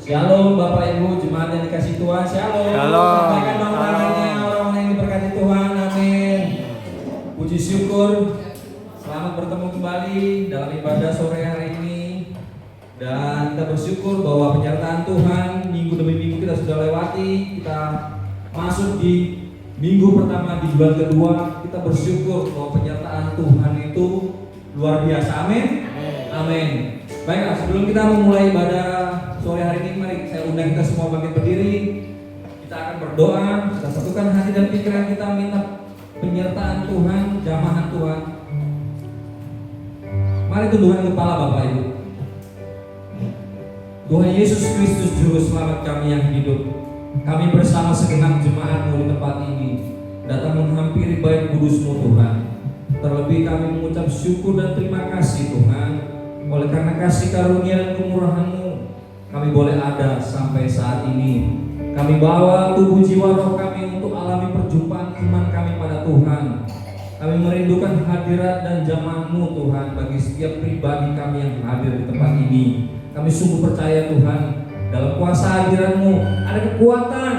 Shalom Bapak Ibu, jemaat yang dikasih Tuhan. Shalom. Shalom. Sampaikan dong tangannya orang-orang yang diberkati Tuhan. Amin. Puji syukur. Selamat bertemu kembali dalam ibadah sore hari ini. Dan kita bersyukur bahwa penyertaan Tuhan minggu demi minggu kita sudah lewati. Kita masuk di minggu pertama di bulan kedua. Kita bersyukur bahwa penyertaan Tuhan itu luar biasa. Amin. Amin. Baiklah, sebelum kita memulai ibadah sore hari ini, mari saya undang kita semua bangkit berdiri. Kita akan berdoa, kita satukan hati dan pikiran kita, minta penyertaan Tuhan, jamahan Tuhan. Mari tundukkan kepala Bapak Ibu. Tuhan Yesus Kristus Juru Selamat kami yang hidup, kami bersama segenap jemaat-Mu di tempat ini datang menghampiri bait kudus-Mu Tuhan. Terlebih kami mengucap syukur dan terima kasih Tuhan, oleh karena kasih karunia dan kemurahan-Mu kami boleh ada sampai saat ini. Kami bawa tubuh jiwa roh kami untuk alami perjumpaan iman kami pada Tuhan. Kami merindukan hadirat dan jamaah-Mu Tuhan bagi setiap pribadi kami yang hadir di tempat ini. Kami sungguh percaya Tuhan, dalam kuasa hadirat-Mu ada kekuatan,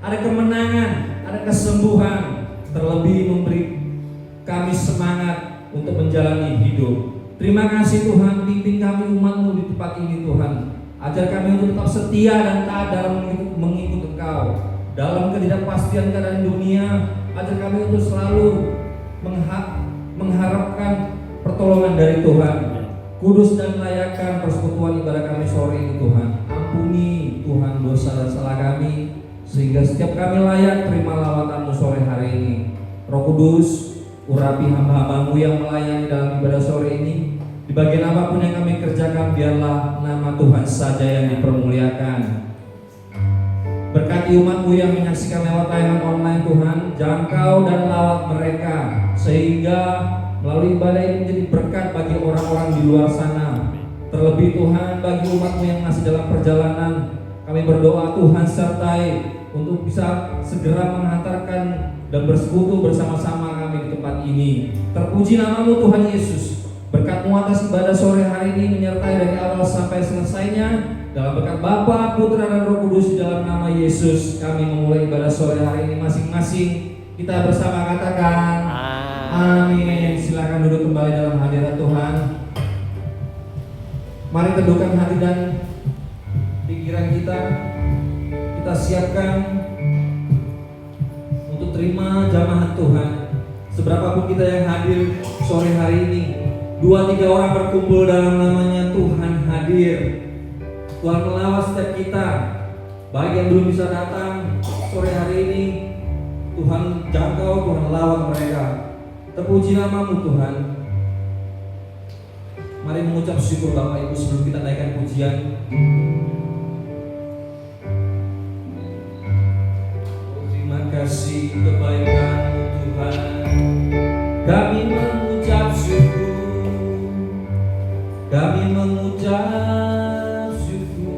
ada kemenangan, ada kesembuhan. Terlebih memberi kami semangat untuk menjalani hidup. Terima kasih Tuhan, pimpin kami umat-Mu di tempat ini Tuhan. Ajar kami untuk tetap setia dan taat dalam mengikut Engkau. Dalam ketidakpastian keadaan dunia, ajar kami untuk selalu mengharapkan pertolongan dari Tuhan. Kudus dan layakkan persekutuan ibadah kami sore ini Tuhan. Ampuni Tuhan dosa dan salah kami, sehingga setiap kami layak terima lawatan-Mu sore hari ini. Roh Kudus, urapi hamba-hamba-Mu yang melayani dalam ibadah sore ini. Di bagian apapun yang kami kerjakan, biarlah nama Tuhan saja yang dipermuliakan. Berkati umat-Mu yang menyaksikan lewat tayangan online Tuhan, jangkau dan lawat mereka, sehingga melalui ibadah ini menjadi berkat bagi orang-orang di luar sana. Terlebih Tuhan, bagi umat-Mu yang masih dalam perjalanan, kami berdoa Tuhan sertai untuk bisa segera menghantarkan dan bersekutu bersama-sama kami di tempat ini. Terpuji nama-Mu Tuhan Yesus. Berkat-Mu atas ibadah sore hari ini menyertai dari awal sampai selesainya. Dalam berkat Bapa, Putra dan Roh Kudus, di dalam nama Yesus kami memulai ibadah sore hari ini masing-masing. Kita bersama katakan amin. Silakan duduk kembali dalam hadirat Tuhan. Mari teduhkan hati dan pikiran kita. Kita siapkan untuk terima jamahan Tuhan. Seberapapun kita yang hadir sore hari ini, 2-3 orang berkumpul dalam namanya, Tuhan hadir. Tuhan melawat setiap kita. Baik yang belum bisa datang sore hari ini, Tuhan jangkau, Tuhan lawat mereka. Terpuji nama-Mu Tuhan. Mari mengucap syukur Bapak Ibu sebelum kita naikkan pujian. Terima kasih kebaikan-Mu Tuhan. Kami mengucap syukur. Kami mengucap syukur.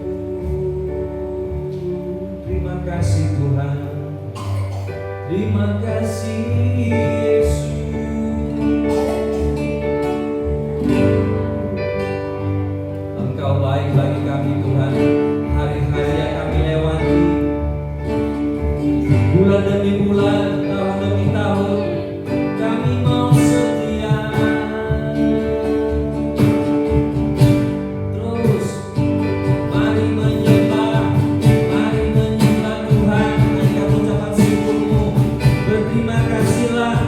Terima kasih Tuhan. Terima kasih Yesus. Engkau baik bagi kami Tuhan. Hari-hari yang kami lewati, bulan demi bulan, tahun demi tahun, kami mau setia. Terus mari menyembah Tuhan dengan ucapan syukur-Mu. Berterima kasihlah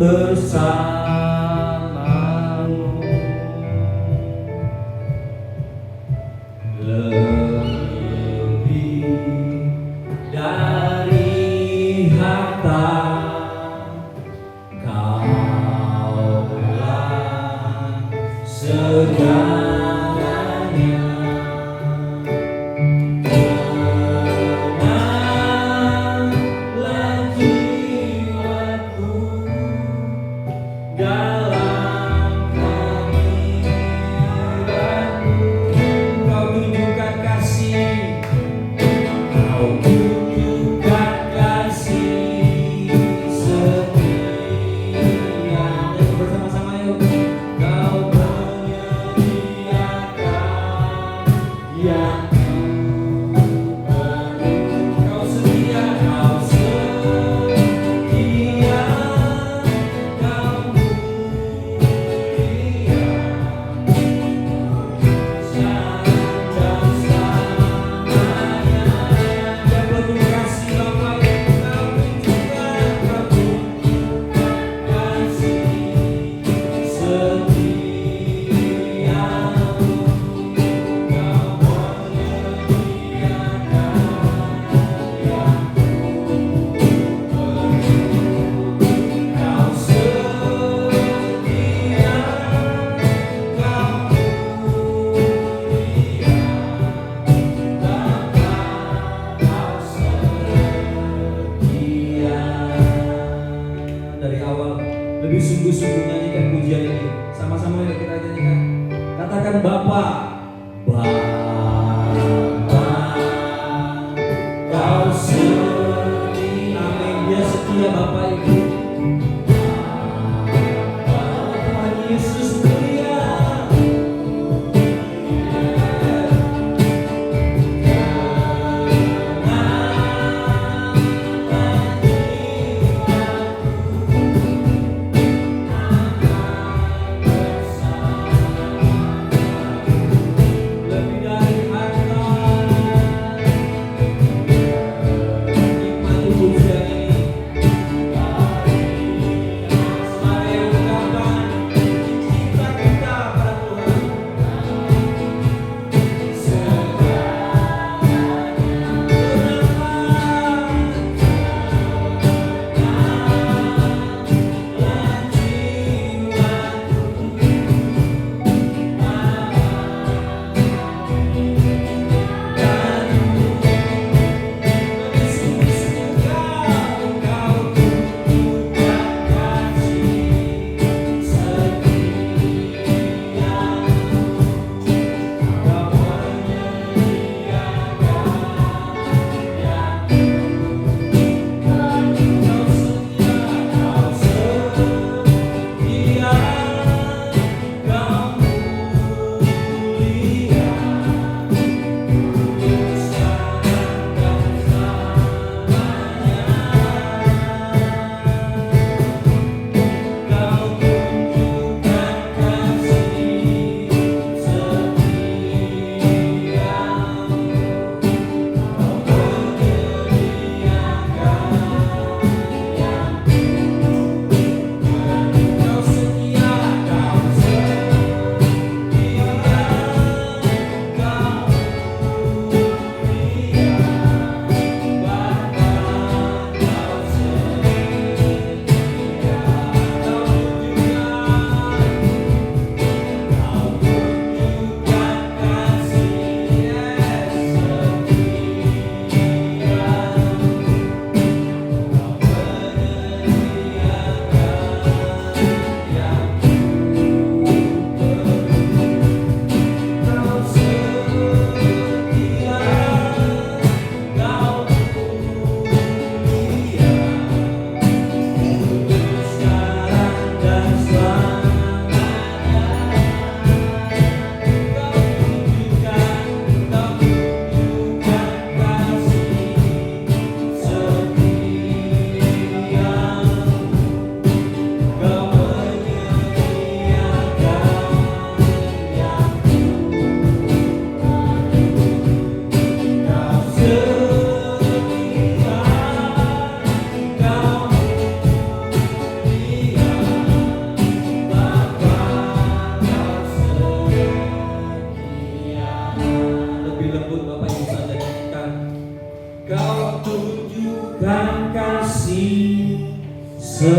bersamamu. Lebih dari harta, Kaulah segalanya. Tenanglah jiwaku dalam kehadiranmu. Kau tunjukkan kasih, Kau tunjukkan kasih setia. Dan bersama-sama yuk. Kau menyediakan yang Kau setia, Kau setia, Kau mulia. Selamanya dan penuh kasih Bapa yang Kau tunjukkan, Kau tunjukkan kasih setiamu. Kau menyediakan yang Kau setia, Kau mulia. Dari awal lebih sungguh-sungguh nyanyikan pujian ini. Sama-sama yuk kita nyanyikan. Katakan Bapa, Bapa, Kau setia. Amin. Dia setia Bapa itu. Tuhan Yesus mulia. Lebih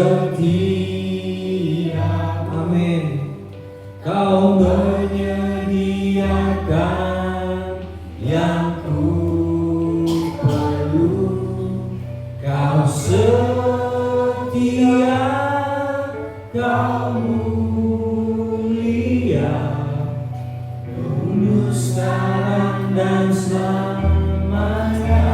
setia. Amin. Kau menyediakan yang ku perlu. Kau setia, kau mulia, dulu sekarang dan selamanya.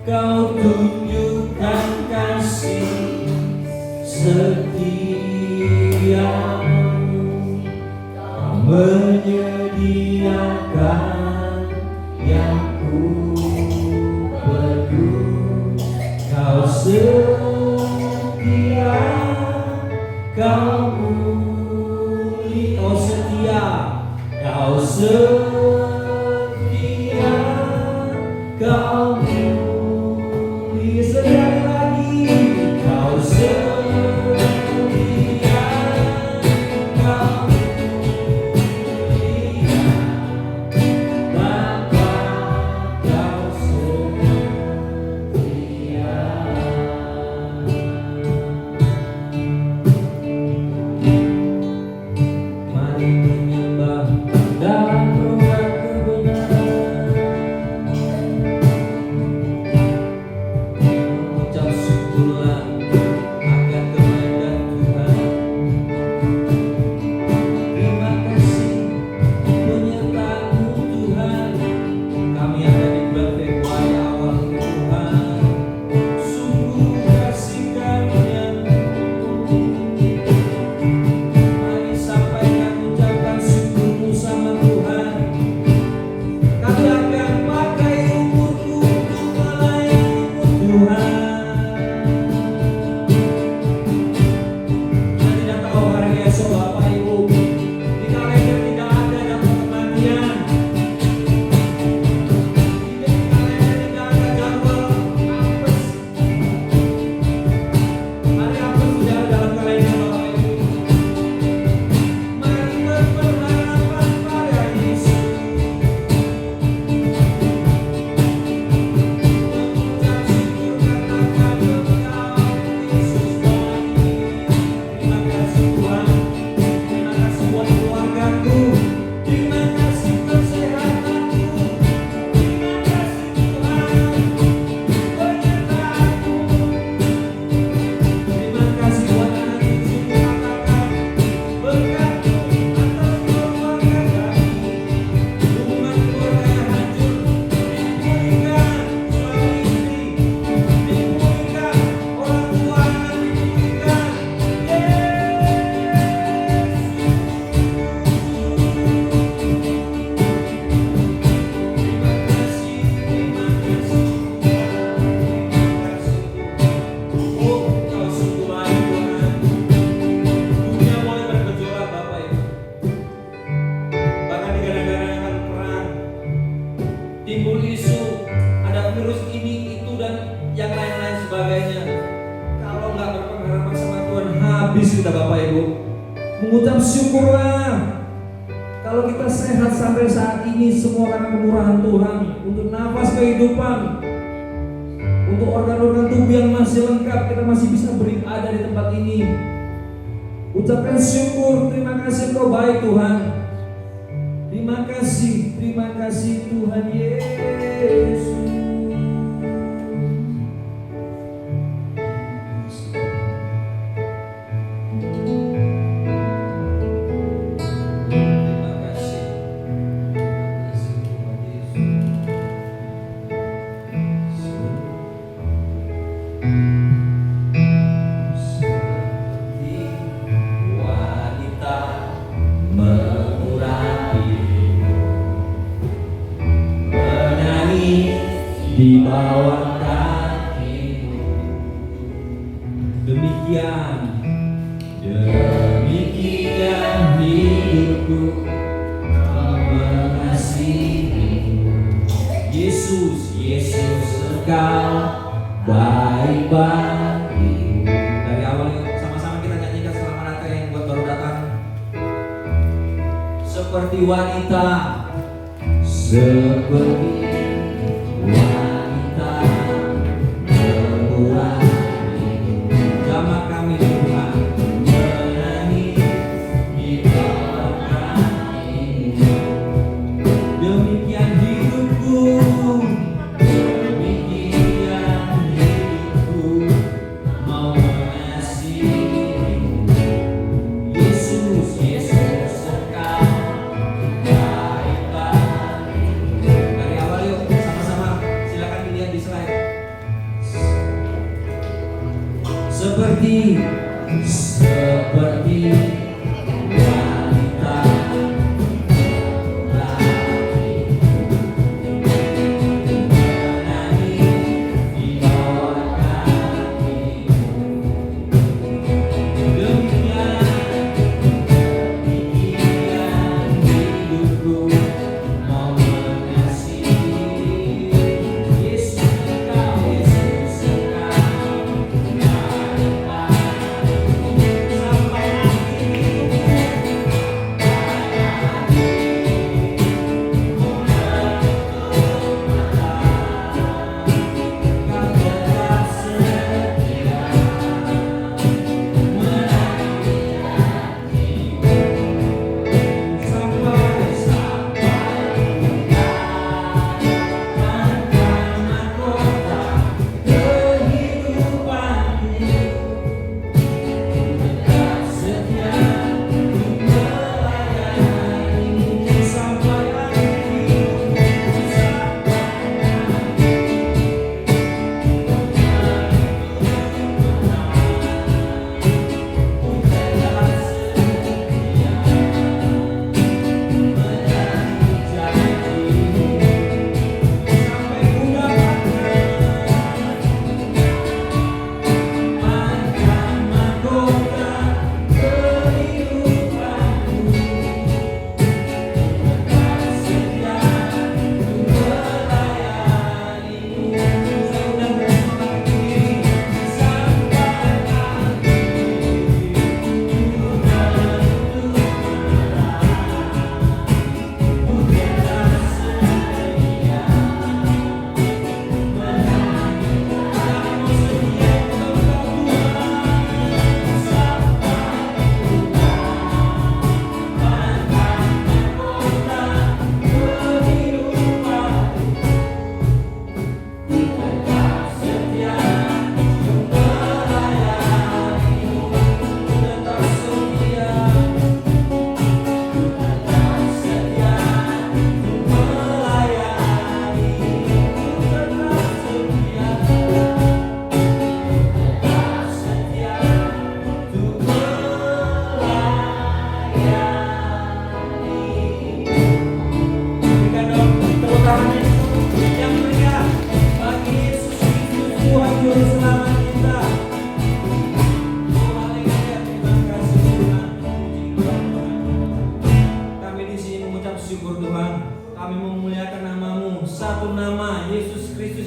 Kau tunjukkan kasih setiamu, kau menyediakan yang ku perlu. Kau setia, kau mulia, kau setia, kau setia, kau mulia. Sekali lagi, kau setia, kau mulia, Bapa, kau setia. Mari menyembah dalam roh kebenaran, mengucap syukurlah akan kebaikan Tuhan. Terima kasih penyertaan-Mu Tuhan. Kami ada di bulan Februari awal ini Tuhan. Sungguh kasih karunia-Mu. Mari sampaikan ucapan syukur-Mu sama Tuhan. Kami akan pakai umurku untuk melayani-Mu Tuhan. Dan tidak tahu hari esok Bapak Ibu, di kalender tidak ada daftar kematian. Di kalender tidak ada jadwal apes. Hari apes tidak ada dalam kalender Bapak Ibu. Mari berpengharapan pada Yesus. Mengucap syukur katakan Engkau Yesus kami. Terima kasih Tuhan. Terima kasih buat keluargaku. Terima kasih kesehatanku. Terima kasih Tuhan penyertaanmu. Terima kasih buat anak cucuku, katakan berkatmu atas keluarga kami. Hubungan keluarga yang hancur dipulihkan, suami istri dipulihkan, orang tua anak dipulihkan. Terima kasih, terima kasih, terima kasih. Oh, Kau sungguh baik Tuhan. Dunia mulai bergejolak Bapak Ibu. Bahkan di negara-negara yang akan perang, timbul isu ada virus ini, itu dan yang lain-lain sebagainya. Kalau nggak berpengharapan sama Tuhan, habis kita Bapak Ibu. Mengucap syukurlah kalau kita sehat sampai saat ini, semua karena kemurahan Tuhan. Untuk nafas kehidupan, untuk organ-organ tubuh yang masih lengkap, kita masih bisa berada di tempat ini. Ucapkan syukur, terima kasih Engkau baik Tuhan. Terima kasih Tuhan Yesus. Terima kasih Tuhan Yesus. Seperti wanita mengurapimu, menangis di bawah kakimu. Demikian hidupku mengasihimu. Yesus, Engkau baik bagiku. Dari awal sama-sama kita nyanyikan selamat datang yang buat baru datang. Seperti wanita mengurapimu, Jamaah kami Tuhan menyanyi di dalam ini. Demikian hidupku, demikian hidupku, mau mengasihi Yesus, Yesus Engkau baik banget. Dari awal yuk sama-sama, silakan dilihat di slide. Seperti wanita lagi menyanyi di bawah kakimu. Demikian hidupku, mau mengasihi Yesus Engkau, Yesus Engkau baik banget.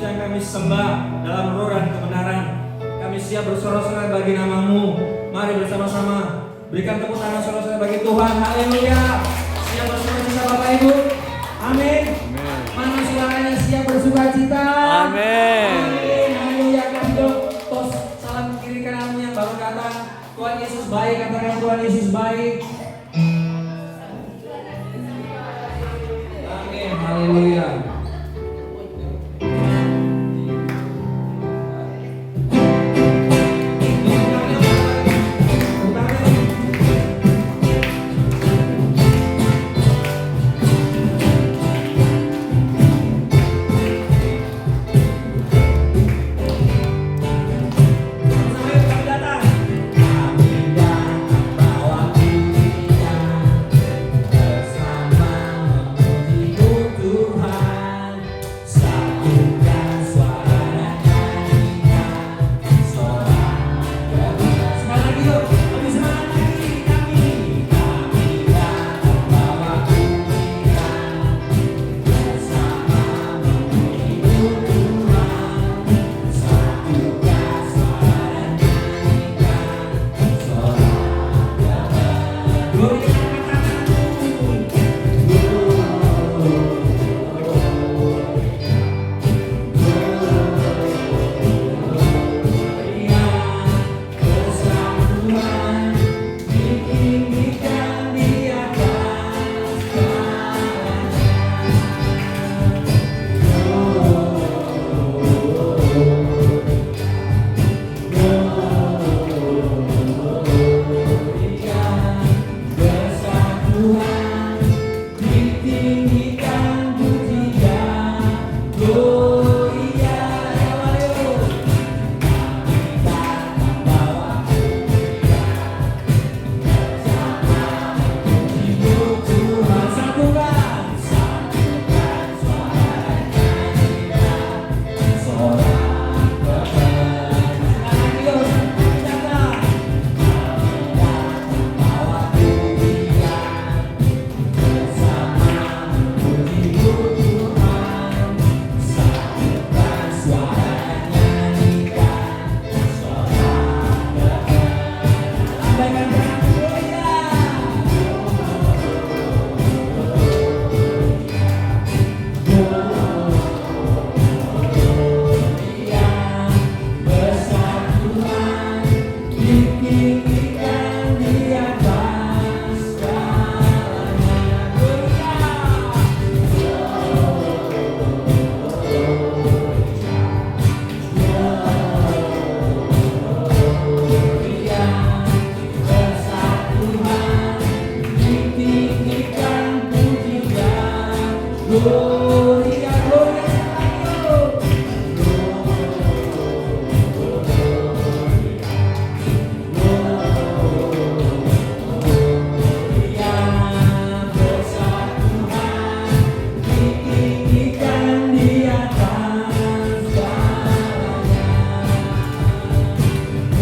Sampai sembah dalam roh dan kebenaran. Kami siap bersorak-sorai bagi nama-Mu. Mari bersama-sama berikan tepuk tangan sorak-sorai bagi Tuhan. Haleluya. Siap bersuka-cita Bapak Ibu? Amin. Mana suaranya siap bersuka-cita? Amin. Amin. Haleluya. Kasih dong tos salam kiri kananmu yang baru datang. Tuhan Yesus baik. Katakan Tuhan Yesus baik. Amin. Haleluya. Tuhan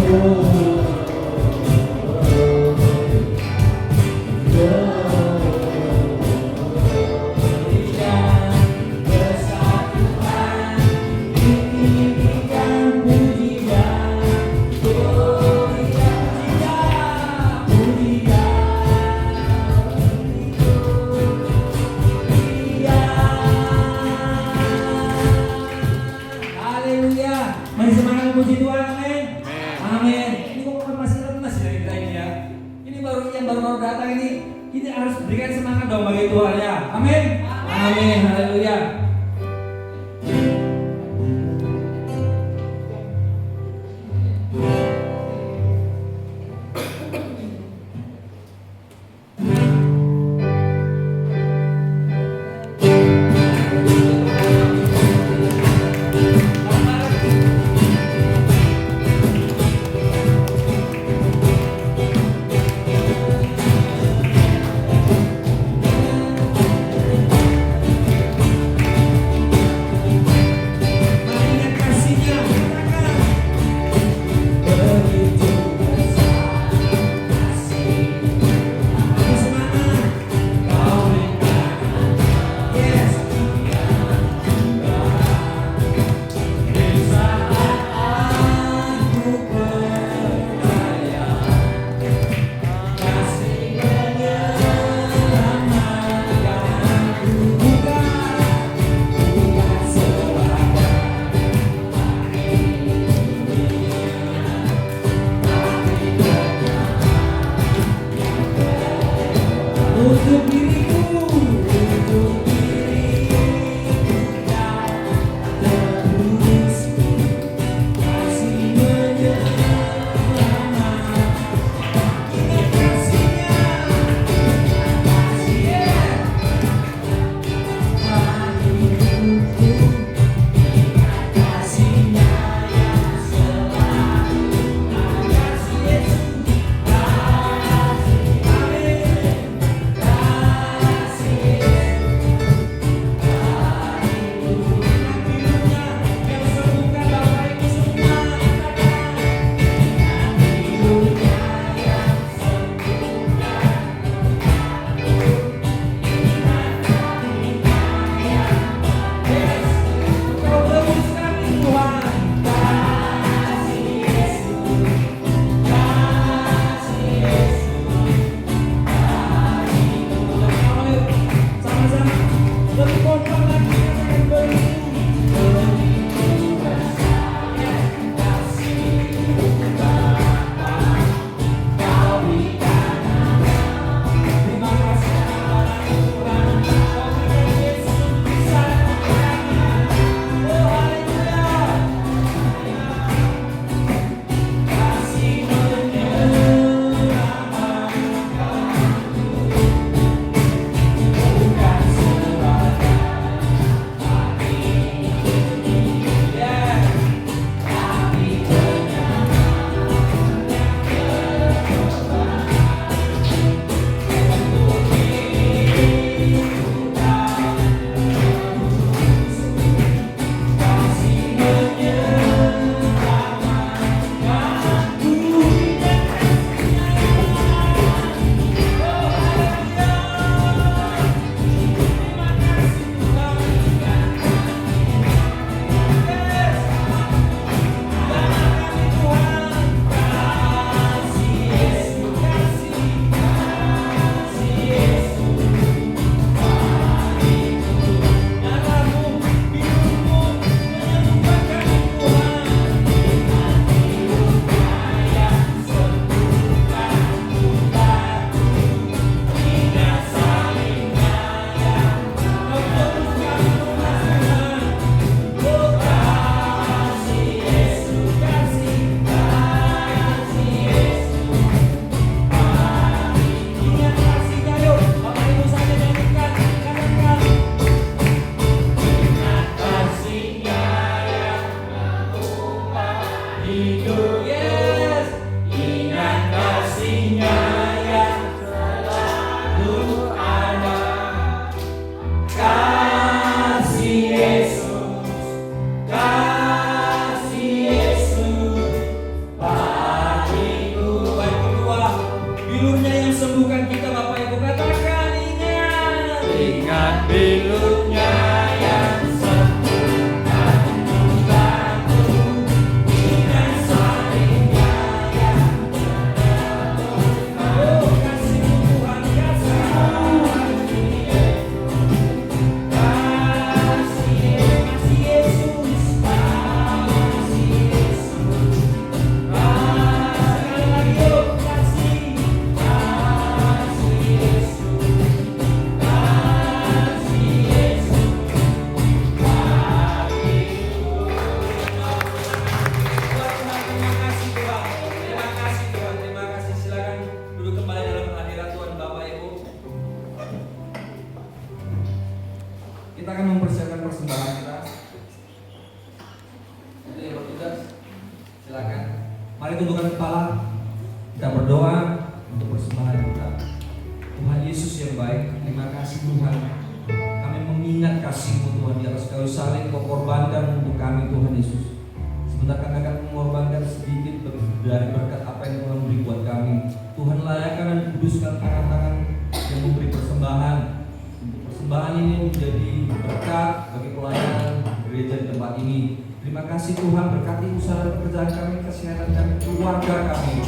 Haleluya. Mari semangat memuji Tuhan. Amin. Amin. Ini kok masih lemas dari kita ini ya. Ini baru datang ini. Kita harus berikan semangat dong bagi Tuhan ya. Amin. Amin. Haleluya. Mari tundukkan kepala, kita berdoa untuk persembahan kita. Tuhan Yesus yang baik, terima kasih Tuhan. Kami mengingat kasih-Mu Tuhan di atas kayu salib Kau korbankan untuk kami Tuhan Yesus. Sebentar kami akan mengorbankan sedikit dari berkat apa yang Tuhan beri buat kami. Tuhan layakkan dan kuduskan tangan-tangan yang memberi persembahan. Untuk persembahan ini menjadi berkat bagi pelayanan gereja di tempat ini. Terima kasih Tuhan, berkati usaha dan pekerjaan kami, kesehatan kami, keluarga kami.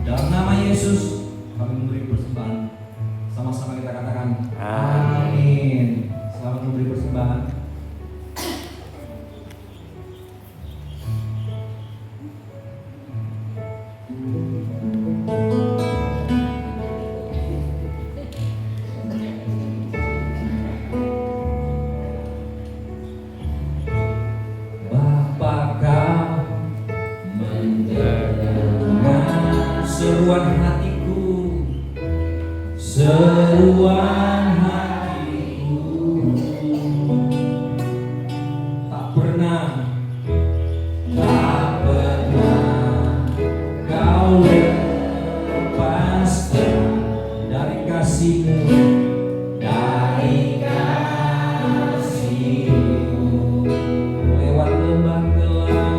Dalam nama Yesus kami memberi persembahan. Sama-sama kita katakan amin. Selamat memberi persembahan. Seruan hatiku, seruan hatiku, tak pernah kau lepaskan dari kasih-Mu, dari kasih-Mu. Lewat lembah gelap,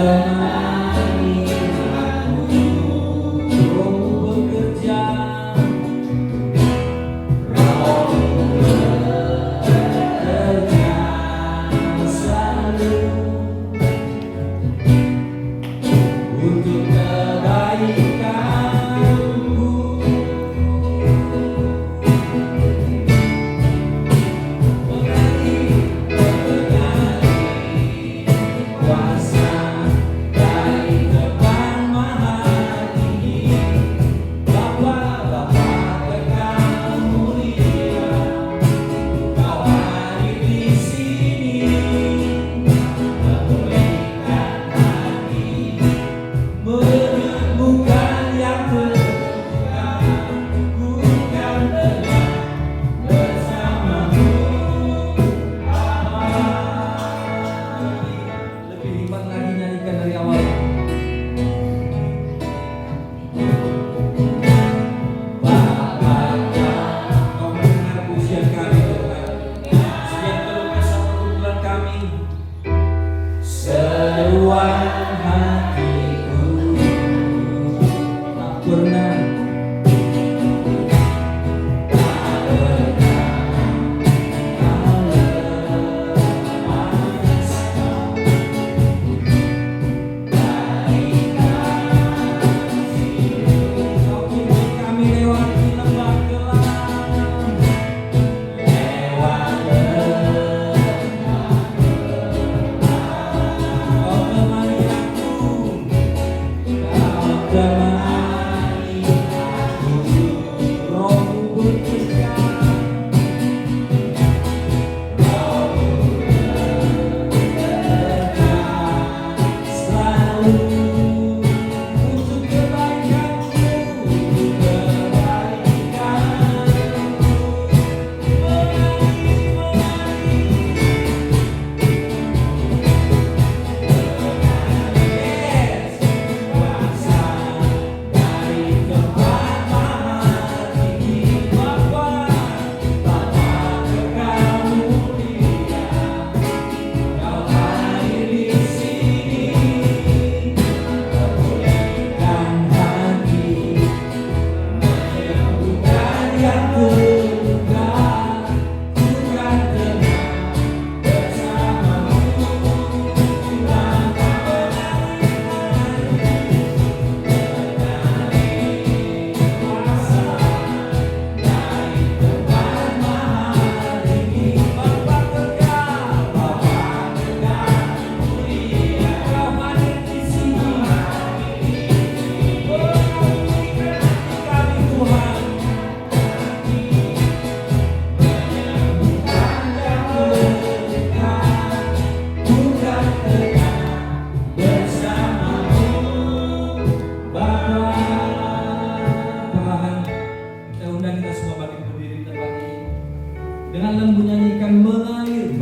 temani aku, Roh-Mu bekerja, Roh-Mu bekerja selalu untuk kebaikanku. Kuasa dari depan mahal ini, Bapa kekal mulia, Kau hadir di sini, memulihkan hati, menyembuhkan yang terluka, ku kan tetap bersama-Mu. Lebih hikmat lagi nyanyikan dari awal. Bapa, Kau mendengar pujian kami Tuhan. Setiap keluh kesah pergumulan kami, seruan hatiku, tak pernah Kau pimpin kami lewati lembah gelap, lewat Kau temani aku, Kau temani aku, Roh-Mu bekerja, Roh-Mu bekerja selalu untuk kebaikanku, untuk kebaikanku. Yes, kuasa dari tempat mahal ini, Bapa kekal mulia, Kau hadir di sini, memulihkan hati, menyembuhkan yang terluka, ku kan tetap bersama-Mu. Tanpa kuasa dari tempat mahal ini, Bapa kekal mulia, Kau hadir di sini, memulihkan hati kami Tuhan, menyembuhkan yang terluka, ku kan tetap bersama-Mu, Bapa. Tuhan, saya undang kita semua bangkit berdiri. Dengan lembu nyanyikan mengalir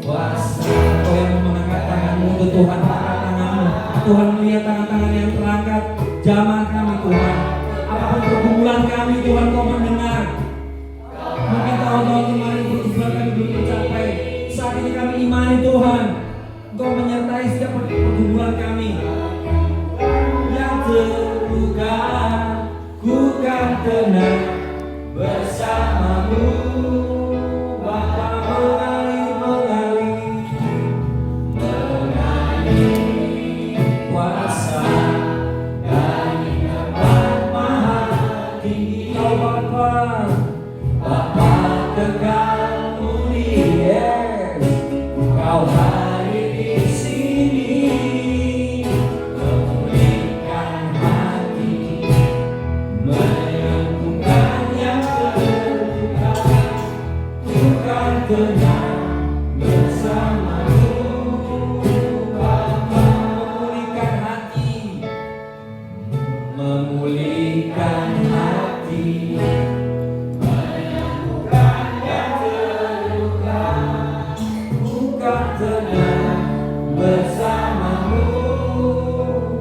kuasa. Kau yang mengangkat tanganmu untuk Tuhan, angkat tanganmu. Tuhan melihat tangan-tangan yang terangkat, jamah kami Tuhan. Apapun pergumulan kami Tuhan, Kau mendengar. Mungkin tahun-tahun kemarin pergumulan kami belum tercapai. Saat ini kami imani Tuhan, Kau menyertai setiap pergumulan kami. Yang terluka, ku kan tenang bersamamu. Bapa mengalir kuasa dari tempat maha tinggi. Kau Bapa kekal mulia, Kau hadir di sini, memulihkan hati, menyembuhkan yang terluka. Bukan tenang bersamamu, Bapa memulihkan hati, memulihkan hati, menyembuhkan yang terluka. Bukan tenang bersamamu,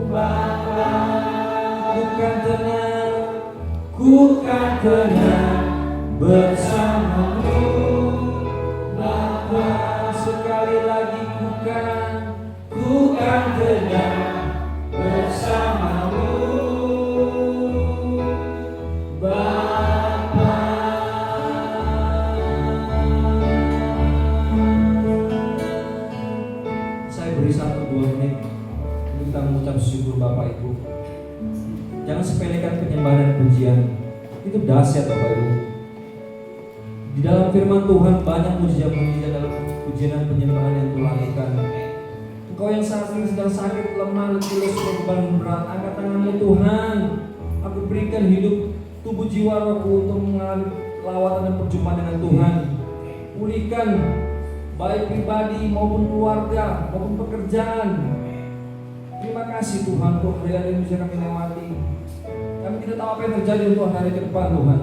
Bapa. Bukan tenang, bukan tenang bersamamu, Bapa. Sekali lagi bukan tenang bersamamu, Bapa. Saya beri 1-2 menit untuk kita mengucap syukur Bapak Ibu. Jangan sepelekan penyembahan dan pujian. Itu dahsyat Bapak Ibu. Di dalam firman Tuhan banyak mujizat-mujizat dalam pujian dan penyembahan yang Tuhan lakukan. Engkau yang saat ini sedang sakit, lemah, letih, lesu, beban berat, angkat tanganmu Tuhan. Aku berikan hidup, tubuh, jiwa, rohku untuk mengalami lawatan dan perjumpaan dengan Tuhan. Pulihkan baik pribadi maupun keluarga maupun pekerjaan. Terima kasih Tuhan untuk hari-hari yang bisa kami lewati. Kami tidak tahu apa yang terjadi untuk hari ke depan Tuhan,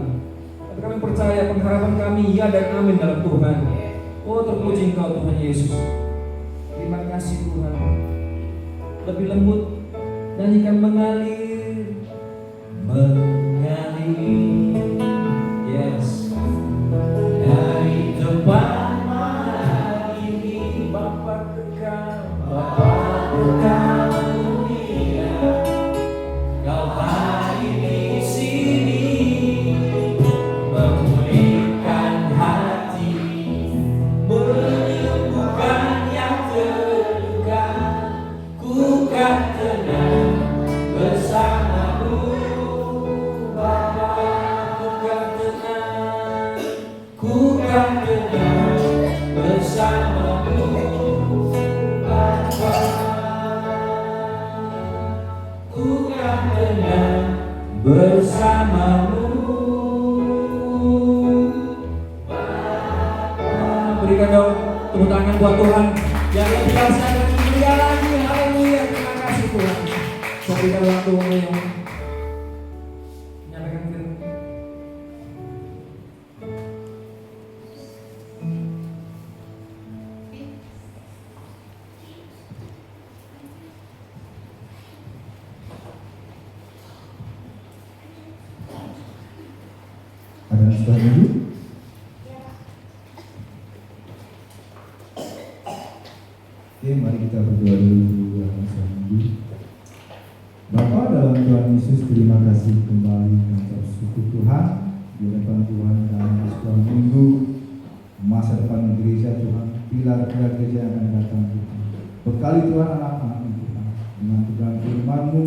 tapi kami percaya pengharapan kami ya dan amin dalam Tuhan. Oh terpuji Engkau Tuhan Yesus. Terima kasih Tuhan. Lebih lembut nyanyikan mengalir, yes, dari tempat mana ini Bapa kekal, Bapa kekal mulia, Kau hadir di sini, memulihkan hati, menyembuhkan yang terluka. Ku kan tenang bersamamu, Bapa. Ku kan tenang, ku kan tenang bersamamu, Bapa. Ku kan tenang bersamamu, Bapa. Berikan dong tepuk tangan buat Tuhan yang lebih dahsyat dan mulia lagi. Haleluya, terima kasih Tuhan. Saya berikan waktu yang menyampaikan firman. Ada yang sudah dulu? Oke, mari kita berdoa dulu yang sudah dulu. Bapa dalam Tuhan Yesus, terima kasih kembali mengucap syukur Tuhan di hadapan Tuhan dalam sebuah minggu masa depan gereja Tuhan, pilar-pilar gereja yang akan datang Tuhan. Bekali Tuhan anak-anak Tuhan dengan Tuhan firman-Mu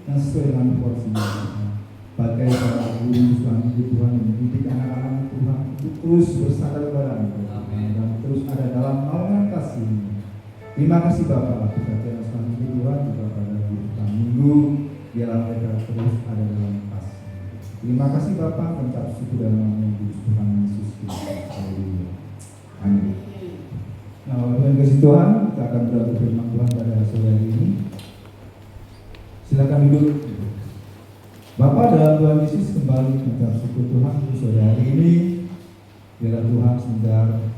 yang sesuai dengan porsi Tuhan. Pakai para guru Tuhan itu Tuhan yang mendidik anak-anak Tuhan untuk terus bersandar kepada Engkau dan terus ada dalam naungan kasih-Mu. Terima kasih Bapak, kita terima kasih Tuhan juga pada petang minggu biarlah mereka terus ada dalam kasih. Terima kasih Bapak, mengucap syukur dalam nama Tuhan Yesus Kristus. Haleluya. Amin. Nah, dengan kasih Tuhan, kita akan berdoa firman Tuhan pada sore hari ini. Silakan duduk. Bapak dalam Tuhan Yesus kembali mengucap syukur Tuhan untuk sore hari ini sebentar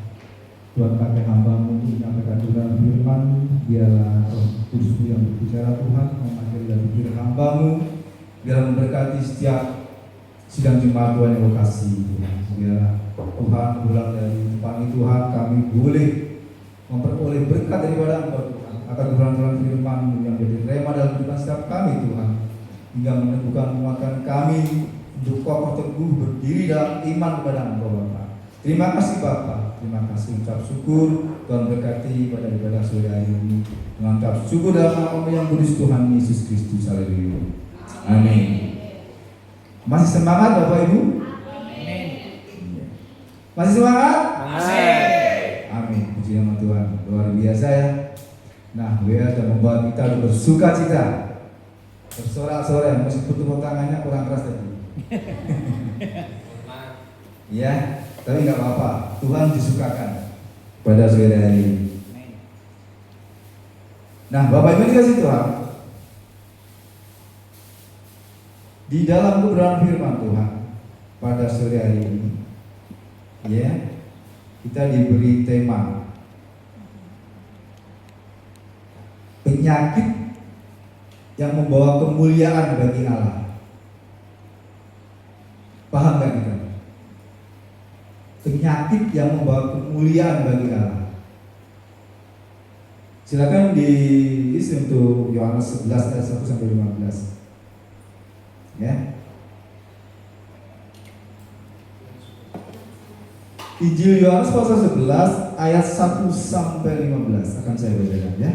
Tuhan pakai hamba-Mu menyampaikan Tuhan firman, biarlah Roh Kudus yang berbicara Tuhan, memakai dari pikiran hamba-Mu, biarlah memberkati setiap sidang jemaat Tuhan yang lokasi Tuhan. Biarlah Tuhan pulang dari tempat ini Tuhan, kami boleh memperoleh berkat daripada Engkau Tuhan, akan Tuhan firman-Mu yang jadi rema dalam kehidupan setiap kami Tuhan, hingga meneguhkan menguatkan kami untuk kokoh teguh berdiri dalam iman kepada Engkau Bapa. Terima kasih Bapa, terima kasih, ucap syukur. Tuhan berkati pada ibadah sore hari ini. Mengucap syukur dalam nama yang kudus Tuhan Yesus Kristus. Haleluya. Amin. Masih semangat Bapak Ibu? Amin. Masih semangat? Amin. Amin. Puji nama Tuhan. Luar biasa ya. Nah, WA sudah membawa kita untuk bersuka cita, bersorak-sorai, meskipun tepuk tangannya kurang keras tadi. Ya, tapi nggak apa-apa. Tuhan disukakan pada sore hari ini. Nah, Bapak Ibu dikasih Tuhan, di dalam kebenaran firman Tuhan pada sore hari ini, ya, kita diberi tema penyakit yang membawa kemuliaan bagi Allah. Paham gak kita? Penyakit yang membawa kemuliaan bagi Allah. Silakan diisi untuk Yohanes 11 ayat 1 sampai 15. Ya. Injil Yohanes pasal 11 ayat 1 sampai 15 akan saya bacakan ya.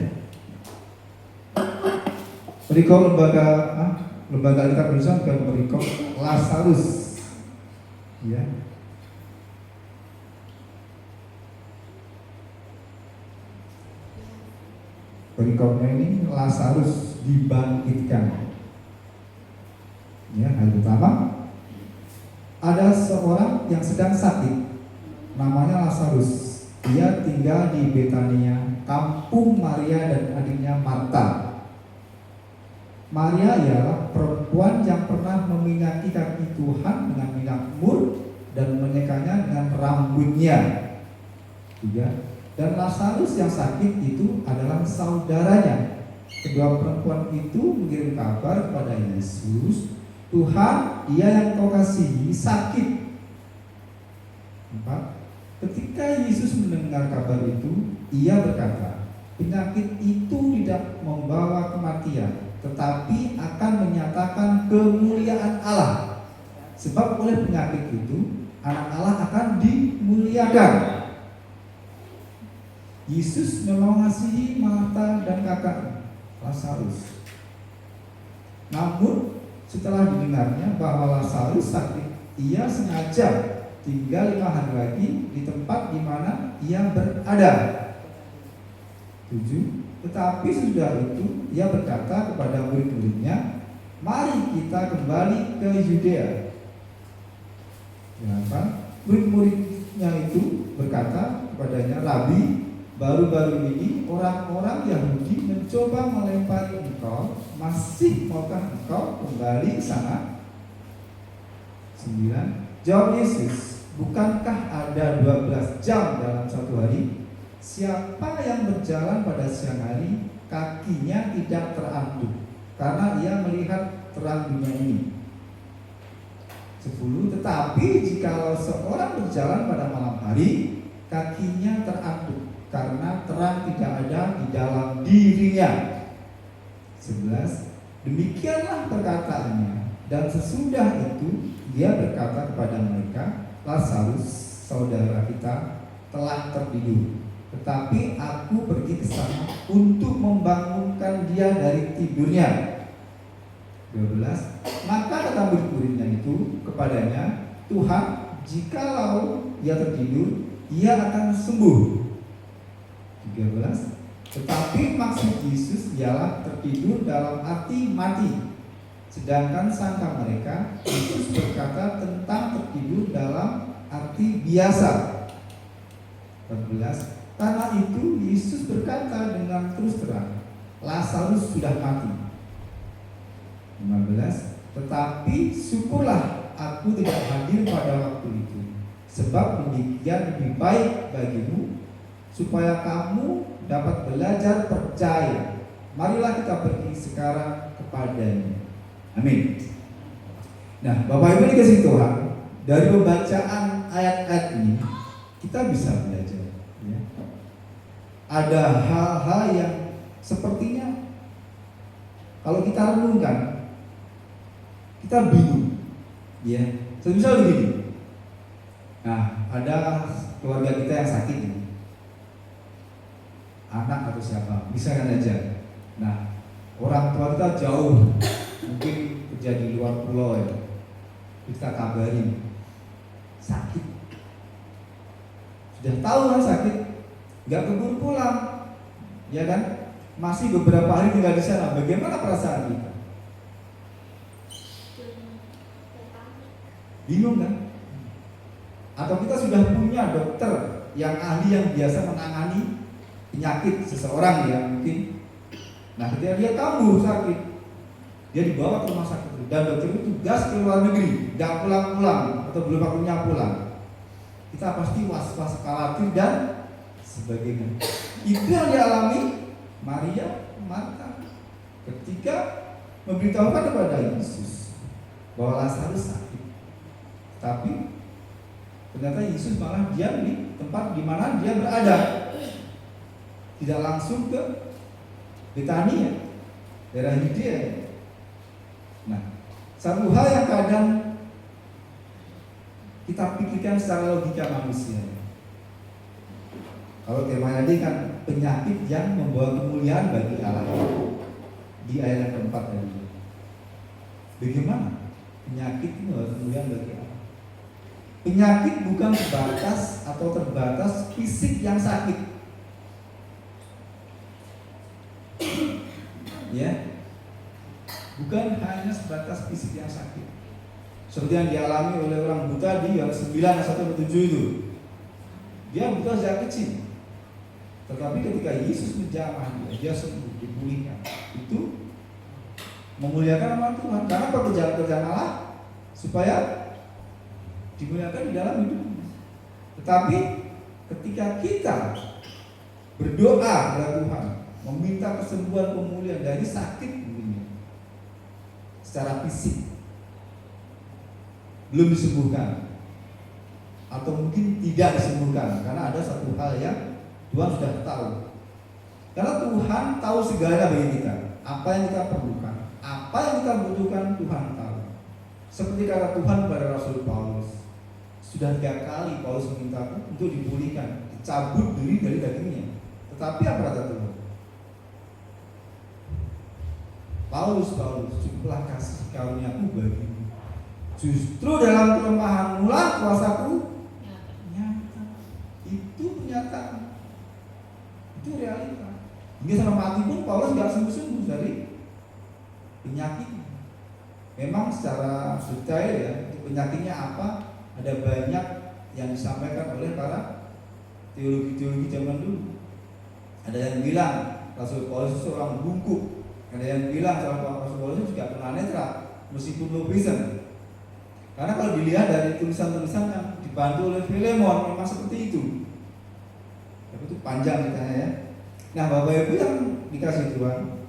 Perikop lembaga Alkitab Indonesia bukan perikop Lazarus. Ya. Perikopnya ini Lazarus dibangkitkan. Ya, hari pertama ada seorang yang sedang sakit, namanya Lazarus. Dia tinggal di Betania, kampung Maria dan adiknya Marta. Maria ialah perempuan yang pernah meminyaki kaki Tuhan dengan minyak mur dan menyekanya dengan rambutnya. Dan Lazarus yang sakit itu adalah saudaranya. Kedua perempuan itu mengirim kabar kepada Yesus, Tuhan, dia yang kau kasihi sakit. 4. Ketika Yesus mendengar kabar itu, ia berkata, penyakit itu tidak membawa kematian, tetapi akan menyatakan kemuliaan Allah. Sebab oleh penyakit itu anak Allah akan dimuliakan. Yesus memang mengasihi Marta dan kakak Lazarus. Namun setelah didengarnya bahwa Lazarus sakit, ia sengaja tinggal 5 hari lagi di tempat di mana ia berada. 7. Tetapi sesudah itu ia berkata kepada murid-muridnya, mari kita kembali ke Yudea. 8. Murid-muridnya itu berkata kepadanya, Rabi, baru-baru ini orang-orang Yahudi mencoba melempari engkau, masih maukah engkau kembali ke sana? 9. Jawab Yesus, bukankah ada 12 jam dalam satu hari? Siapa yang berjalan pada siang hari, kakinya tidak terantuk, karena ia melihat terang dunia ini. 10. Tetapi jikalau seorang berjalan pada malam hari, kakinya terantuk, karena terang tidak ada di dalam dirinya. 11. Demikianlah perkataannya, dan sesudah itu dia berkata kepada mereka, Lazarus, saudara kita, telah tertidur, tetapi aku pergi ke sana untuk membangunkan dia dari tidurnya. 12. Maka kata murid-muridnya itu kepadanya, Tuhan, jikalau ia tertidur, ia akan sembuh. 13. Tetapi maksud Yesus ialah tertidur dalam arti mati. Sedangkan sangka mereka, Yesus berkata tentang tertidur dalam arti biasa. 14. Karena itu Yesus berkata dengan terus terang, Lazarus sudah mati. 15. Tetapi syukurlah aku tidak hadir pada waktu itu, Sebab demikian lebih baik bagimu, supaya kamu dapat belajar percaya. Marilah kita pergi sekarang kepadanya. Amin. Nah, Bapak Ibu dikasih Tuhan, dari pembacaan ayat-ayat ini kita bisa belajar, ya. Ada hal-hal yang sepertinya kalau kita renungkan kita bingung, ya. Misal begini. Nah, ada keluarga kita yang sakit ini, anak atau siapa, misalkan aja. Nah, orang tua kita jauh, mungkin kerja di luar pulau, ya. Kita kabarin sakit, sudah tahu kan sakit, nggak keburu pulang, ya kan? Masih beberapa hari tinggal di sana. Bagaimana perasaan kita? Bingung kan? Atau kita sudah punya dokter yang ahli yang biasa menangani penyakit seseorang, ya mungkin. Nah, ketika dia kambuh sakit, dia dibawa ke rumah sakit dan dokter itu tugas ke luar negeri, nggak pulang-pulang atau belum waktunya pulang. Kita pasti was-was, khawatir dan sebagainya. Itu yang dialami Maria, Marta ketika memberitahukan kepada Yesus bahwa Lazarus sakit. Tapi ternyata Yesus malah diam di tempat di mana dia berada, tidak langsung ke Betania, daerah Yudea. Nah, satu hal yang kadang kita pikirkan secara logika manusia. Kalau temanya tadi kan penyakit yang membawa kemuliaan bagi Allah di ayat yang keempat tadi. Bagaimana penyakit itu membawa kemuliaan bagi Allah? Penyakit bukan sebatas atau terbatas fisik yang sakit, ya, bukan hanya sebatas fisik yang sakit. Seperti yang dialami oleh orang buta di Yohanes 9 1-7 itu. Dia buta sejak kecil, tetapi ketika Yesus menjamah dia sembuh, dipulihkan. Itu memuliakan nama Tuhan, karena pekerjaan Allah supaya dimuliakan di dalam hidupnya. Tetapi ketika kita berdoa kepada Tuhan, meminta kesembuhan, pemulihan dari sakit ini secara fisik belum disembuhkan atau mungkin tidak disembuhkan, karena ada satu hal yang Tuhan sudah tahu. Karena Tuhan tahu segalanya bagi kita, apa yang kita perlukan, apa yang kita butuhkan, Tuhan tahu. Seperti kata Tuhan kepada Rasul Paulus, sudah 3 kali Paulus meminta untuk dipulihkan, dicabut duri dari dagingnya. Tetapi apa kata Tuhan? Paulus, cukuplah kasih karuniaku bagimu. Justru dalam kelemahanmu lah kuasaku nyata. Itu kenyataan, itu realita. Hingga sampai mati pun Paulus gak sembuh-sembuh dari penyakitnya. Memang secara detail, ya, penyakitnya apa, ada banyak yang disampaikan oleh para teologi-teologi zaman dulu. Ada yang bilang Rasul Paulus itu seorang bungkuk. Ada yang bilang Rasul Paulus juga tunanetra meskipun low vision. Karena kalau dilihat dari tulisan-tulisan yang dibantu oleh Filemon memang seperti itu. Tapi itu panjang ceritanya, ya. Nah, Bapak Ibu yang dikasih Tuhan,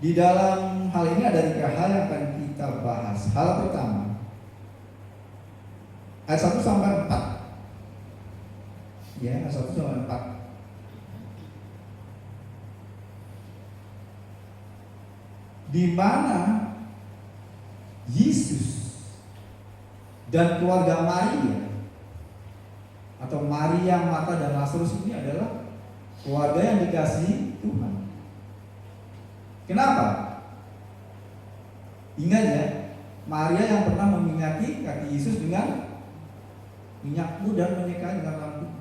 di dalam hal ini ada 3 hal yang akan kita bahas. Hal pertama, ayat 1-4. Ya, ayat 1-4. Di mana Yesus dan keluarga Maria atau Maria, Marta dan Lazarus ini adalah keluarga yang dikasihi Tuhan. Kenapa? Ingat ya, Maria yang pernah meminyaki kaki Yesus dengan minyakmu dan menikahi dengan rambut.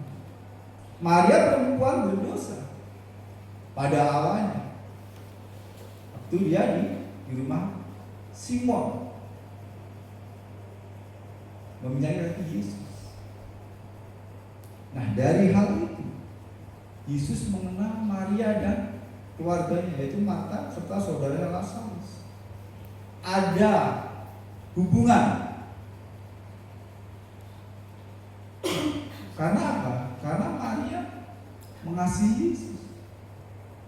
Maria perempuan berdosa pada awalnya. Waktu dia di rumah Simon meminyaki kaki Yesus. Nah, dari hal itu Yesus mengenal Maria dan keluarganya, yaitu Marta serta saudaranya Lazarus. Ada hubungan Karena apa? Karena Maria mengasihi Yesus.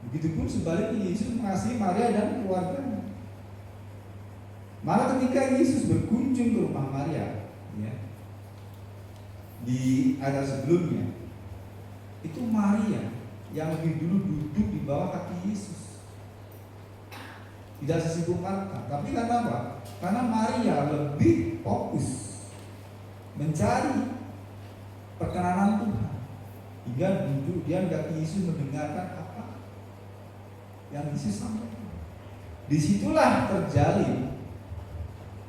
Begitupun sebaliknya, Yesus mengasihi Maria dan keluarganya. Malah ketika Yesus berkunjung ke rumah Maria, ya, di ayat sebelumnya, itu Maria yang lebih dulu duduk di bawah kaki Yesus. Tidak sesibuk Marta. Tapi karena apa? Karena Maria lebih fokus mencari perkenanan Tuhan, hingga duduk di kaki Yesus mendengarkan apa yang Yesus sampaikan. Disitulah terjalin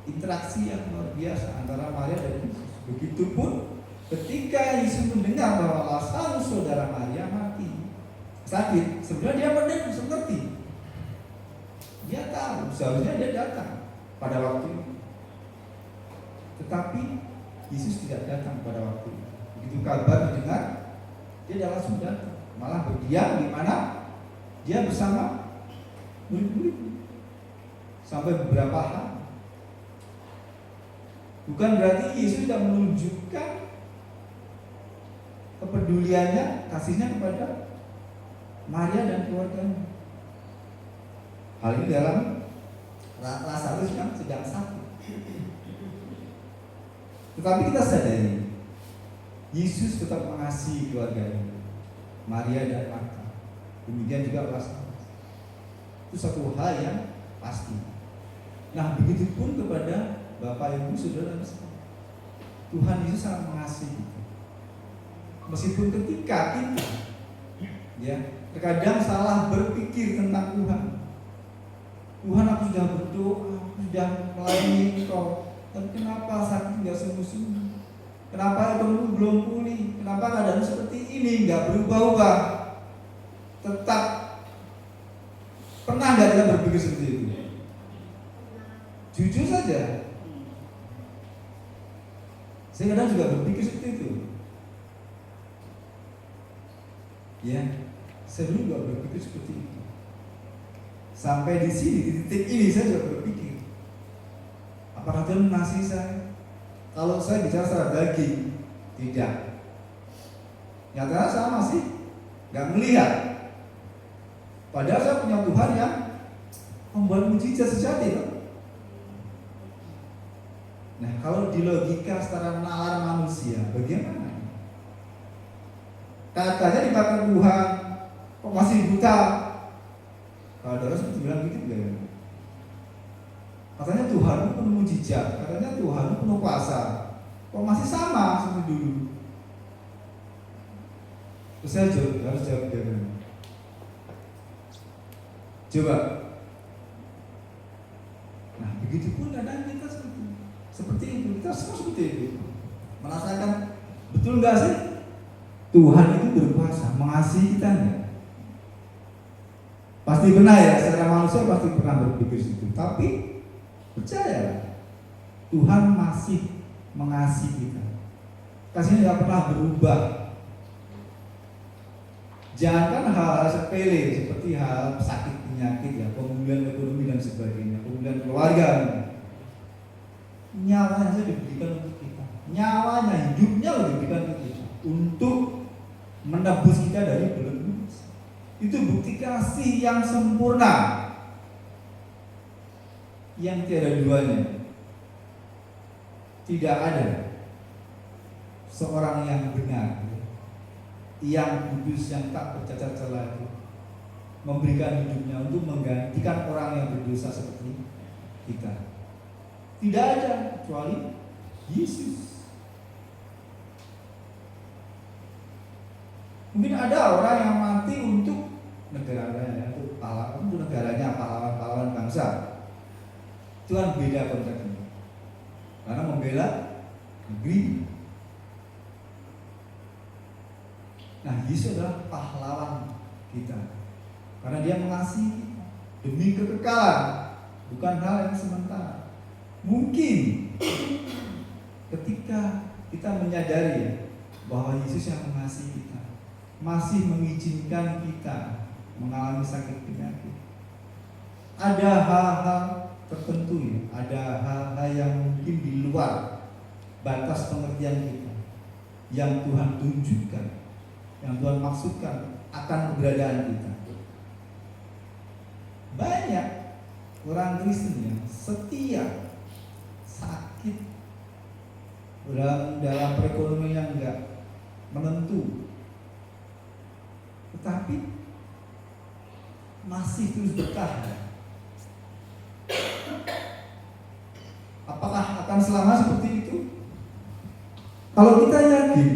interaksi yang luar biasa antara Maria dan Yesus. Begitupun ketika Yesus mendengar bahwa Lazarus saudara Maria mati, sakit, sebenarnya dia mengerti. Dia tahu, seharusnya dia datang pada waktu itu. Tetapi Yesus tidak datang pada waktu itu. Begitu kabar didengar, dia tidak langsung datang, malah berdiam di mana dia bersama murid-murid sampai beberapa hari. Bukan berarti Yesus tidak menunjukkan kepeduliannya, kasihnya kepada Maria dan keluarganya. Hal ini dalam Lazarus yang sedang sakit. Tetapi kita sadari Yesus tetap mengasihi keluarganya, Maria dan Marta. Demikian juga Lazarus. Itu satu hal yang pasti. Nah, begitupun kepada Bapak, Ibu, Saudara, Tuhan Yesus sangat mengasihi kita. Meskipun ketika kita, ya, terkadang salah berpikir tentang Tuhan. Tuhan, aku sudah berdoa, aku sudah melayani Engkau, tapi kenapa sakit nggak sembuh-sembuh? Kenapa ekonomi belum pulih? Kenapa keadaan seperti ini nggak berubah-ubah? Tetap pernah nggak kita berpikir seperti itu? Jujur saja, saya kadang juga berpikir seperti itu. Ya, saya dulu juga berpikir seperti itu. Sampai di sini, di titik ini saya juga berpikir, apakah Tuhan mengasihi saya? Kalau saya bicara secara daging, tidak. Nyatanya saya masih nggak melihat. Padahal saya punya Tuhan yang membuat mujizat sejati, kan? Nah, kalau di logika secara nalar manusia, bagaimana? Katanya dipakai Tuhan, kok masih buta? Kalau ada orang seperti bilang gitu, enggak? Katanya Tuhan itu penuh mujizat, katanya Tuhan itu penuh kuasa, kok masih sama seperti dulu? Terus saya harus jawab bagaimana? Coba. Nah, begitu pun kadang kita seperti itu, kita semua seperti itu. Merasakan betul nggak sih? Tuhan itu berkuasa, mengasihi kita enggak? Pasti benar ya, secara manusia pasti pernah berpikir situ. Tapi percaya, Tuhan masih mengasihi kita. Kasihnya nggak pernah berubah. Jangankan hal-hal sepele seperti hal sakit penyakit, ya, pemulihan ekonomi dan sebagainya, pemulihan keluarga. Nyawanya saja diberikan untuk kita. Nyawanya, hidupnya diberikan untuk kita, untuk menebus kita dari belenggu. Itu bukti kasih yang sempurna, yang tiada duanya. Tidak ada seorang yang benar, yang kudus, yang tak bercacat celah itu memberikan hidupnya untuk menggantikan orang yang berdosa seperti kita. Tidak ada kecuali Yesus. Mungkin ada orang yang mati untuk negaranya, untuk pahlawan, untuk negaranya, pahlawan-pahlawan bangsa. Itu kan beda konteksnya. Karena membela negeri. Nah, Yesus adalah pahlawan kita, karena dia mengasihi kita demi kekekalan, bukan hal yang sementara. Mungkin ketika kita menyadari bahwa Yesus yang mengasihi kita, masih mengizinkan kita mengalami sakit penyakit, ada hal-hal tertentu, ya, ada hal-hal yang mungkin di luar batas pengertian kita. yang Tuhan tunjukkan, yang Tuhan maksudkan akan keberadaan kita. Banyak orang Kristen yang setia, sakit, dalam perekonomian yang enggak menentu, tetapi masih terus bertahan. Apakah akan selama seperti itu? Kalau kita yakin,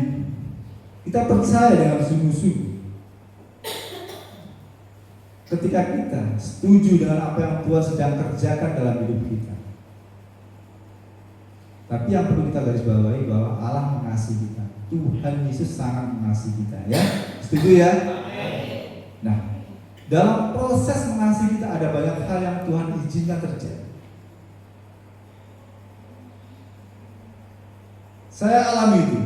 kita percaya dengan sungguh-sungguh, ketika kita setuju dengan apa yang Tuhan sedang kerjakan dalam hidup kita. Tapi yang perlu kita garis bawahi bahwa Allah mengasihi kita. Tuhan Yesus sangat mengasihi kita, ya. Setuju ya? Nah, dalam proses mengasihi kita ada banyak hal yang Tuhan izinkan terjadi. Saya alami itu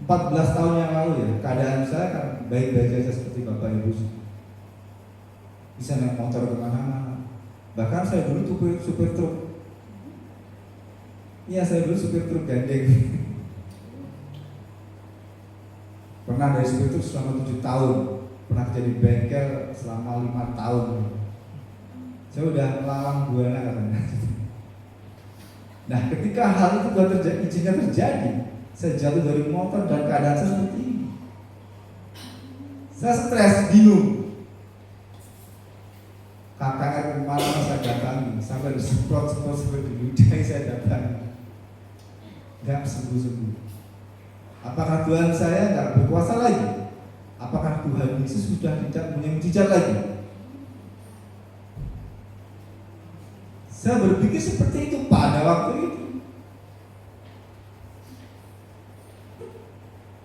14 tahun yang lalu ya. Keadaan saya kan baik-baik saja seperti Bapak Ibu, bisa naik motor kemana-mana. Bahkan saya dulu supir truk. Iya, saya dulu supir truk gandeng. Pernah dari supir truk selama 7 tahun. Pernah kerja di bengkel selama 5 tahun. Saya udah melalang buana katanya. Nah, ketika hal itu izinkan terjadi, saya jatuh dari motor dan keadaan saya seperti ini. Saya stres, bingung. KKR kemana saya datangi, sampai disemprot-semprot seperti ludah saya datangi. Gak sembuh-sembuh. Apakah Tuhan saya gak berkuasa lagi? Apakah Tuhan Yesus sudah tidak punya mujizat lagi? Saya berpikir seperti itu pada waktu itu.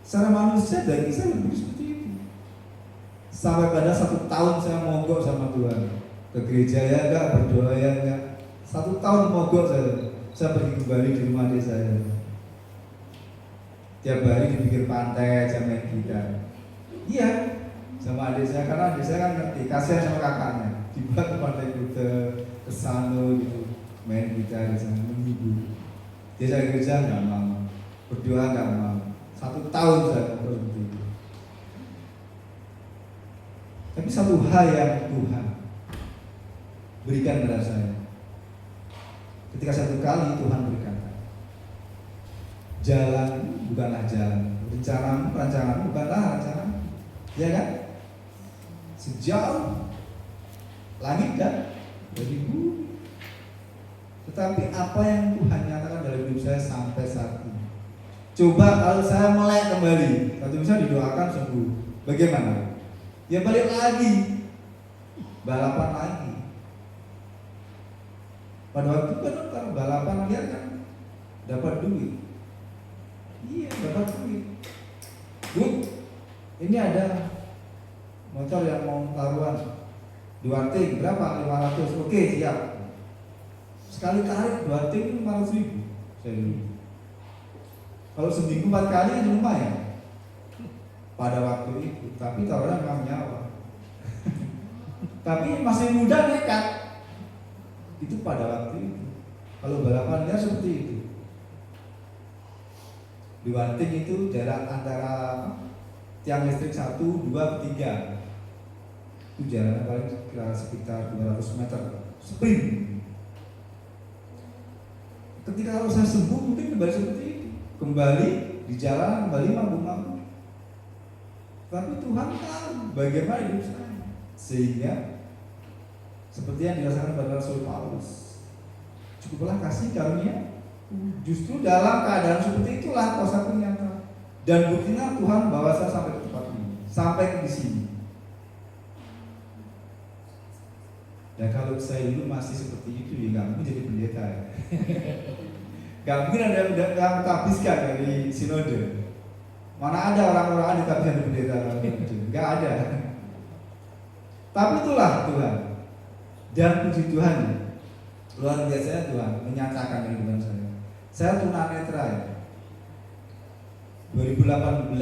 Secara manusia dari saya berpikir seperti itu. Sampai pada 1 tahun saya mogok sama Tuhan. Ke gereja ya enggak, berdoa ya enggak. 1 tahun mogok saya pergi kembali di rumah adik saya. Tiap hari di pinggir pantai saya main gitar. Iya, sama adik saya, karena adik saya kan ngerti, kasihan sama kakaknya. Dibawa ke pantai Kuta, ke Sano gitu, main gitar di sana, menghibur. Dia saya gereja nggak mau, berdoa nggak mau. 1 tahun saya seperti itu. Tapi satu hal yang Tuhan berikan kepada saya, ketika satu kali Tuhan berkata, jalan bukanlah jalan, rancangan bukanlah rancangan, ya kan? Sejauh langit dan dari bumi. Tetapi apa yang Tuhan nyatakan dalam hidup saya sampai saat ini, coba kalau saya melek kembali, satu bisa didoakan sembuh, bagaimana? Ya balik lagi, balapan lagi. Pada waktu itu kan balapan lihat kan dapat duit. Iya, dapat duit. Bu, ini ada motor yang mau taruhan Duarte berapa? 500. Oke, siap. Sekali tarik Duarte itu 500.000. Saya dulu. Kalau seminggu 4 kali itu lumayan. Pada waktu itu, tapi taruhan memang nyawa. Tapi masih muda nekat. Itu pada waktu itu. Kalau balapan liar seperti itu. Di Wanting itu jarak antara tiang listrik 1, 2, 3. Itu jaraknya paling kira sekitar 200 meter. Sprint. Ketika kalau saya sembuh mungkin kembali seperti itu. Kembali di jalan, kembali mabuk-mabuk. Tapi Tuhan tahu bagaimana hidup saya. Sehingga seperti yang dirasakan pada Rasul Paulus, cukuplah kasih karunia. Justru dalam keadaan seperti itulah kuasa nyata. Dan buktinya Tuhan bawa saya sampai ke tempat ini, sampai ke sini. Ya kalau saya dulu masih seperti itu, ya nggak mungkin jadi pendeta. Ya. Nggak mungkin ada yang habiskan dari sinode. Mana ada orang-orang ditabiskan di pendeta? Nggak ada. Tapi itulah Tuhan. Dan puji Tuhan, luar biasa Tuhan menyatakan kehidupan saya. Saya tunanetra ya. 2018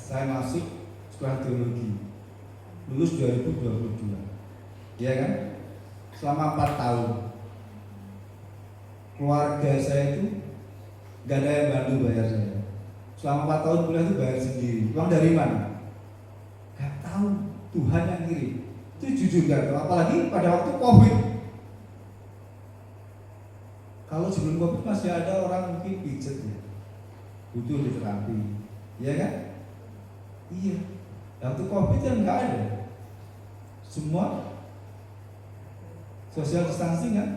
saya masuk sekolah teologi, lulus 2022, ya kan? Selama 4 tahun keluarga saya itu Gak ada yang bantu bayar saya. Selama 4 tahun kuliah itu bayar sendiri. Uang dari mana? Gak tahu. Tuhan yang kirim. Itu jujur gak tahu. Apalagi pada waktu COVID. Kalau sebelum COVID masih ada orang mungkin pijet ya, butuh diterapi, iya kan? Iya. Waktu COVID yang nggak ada. Semua social distancing kan,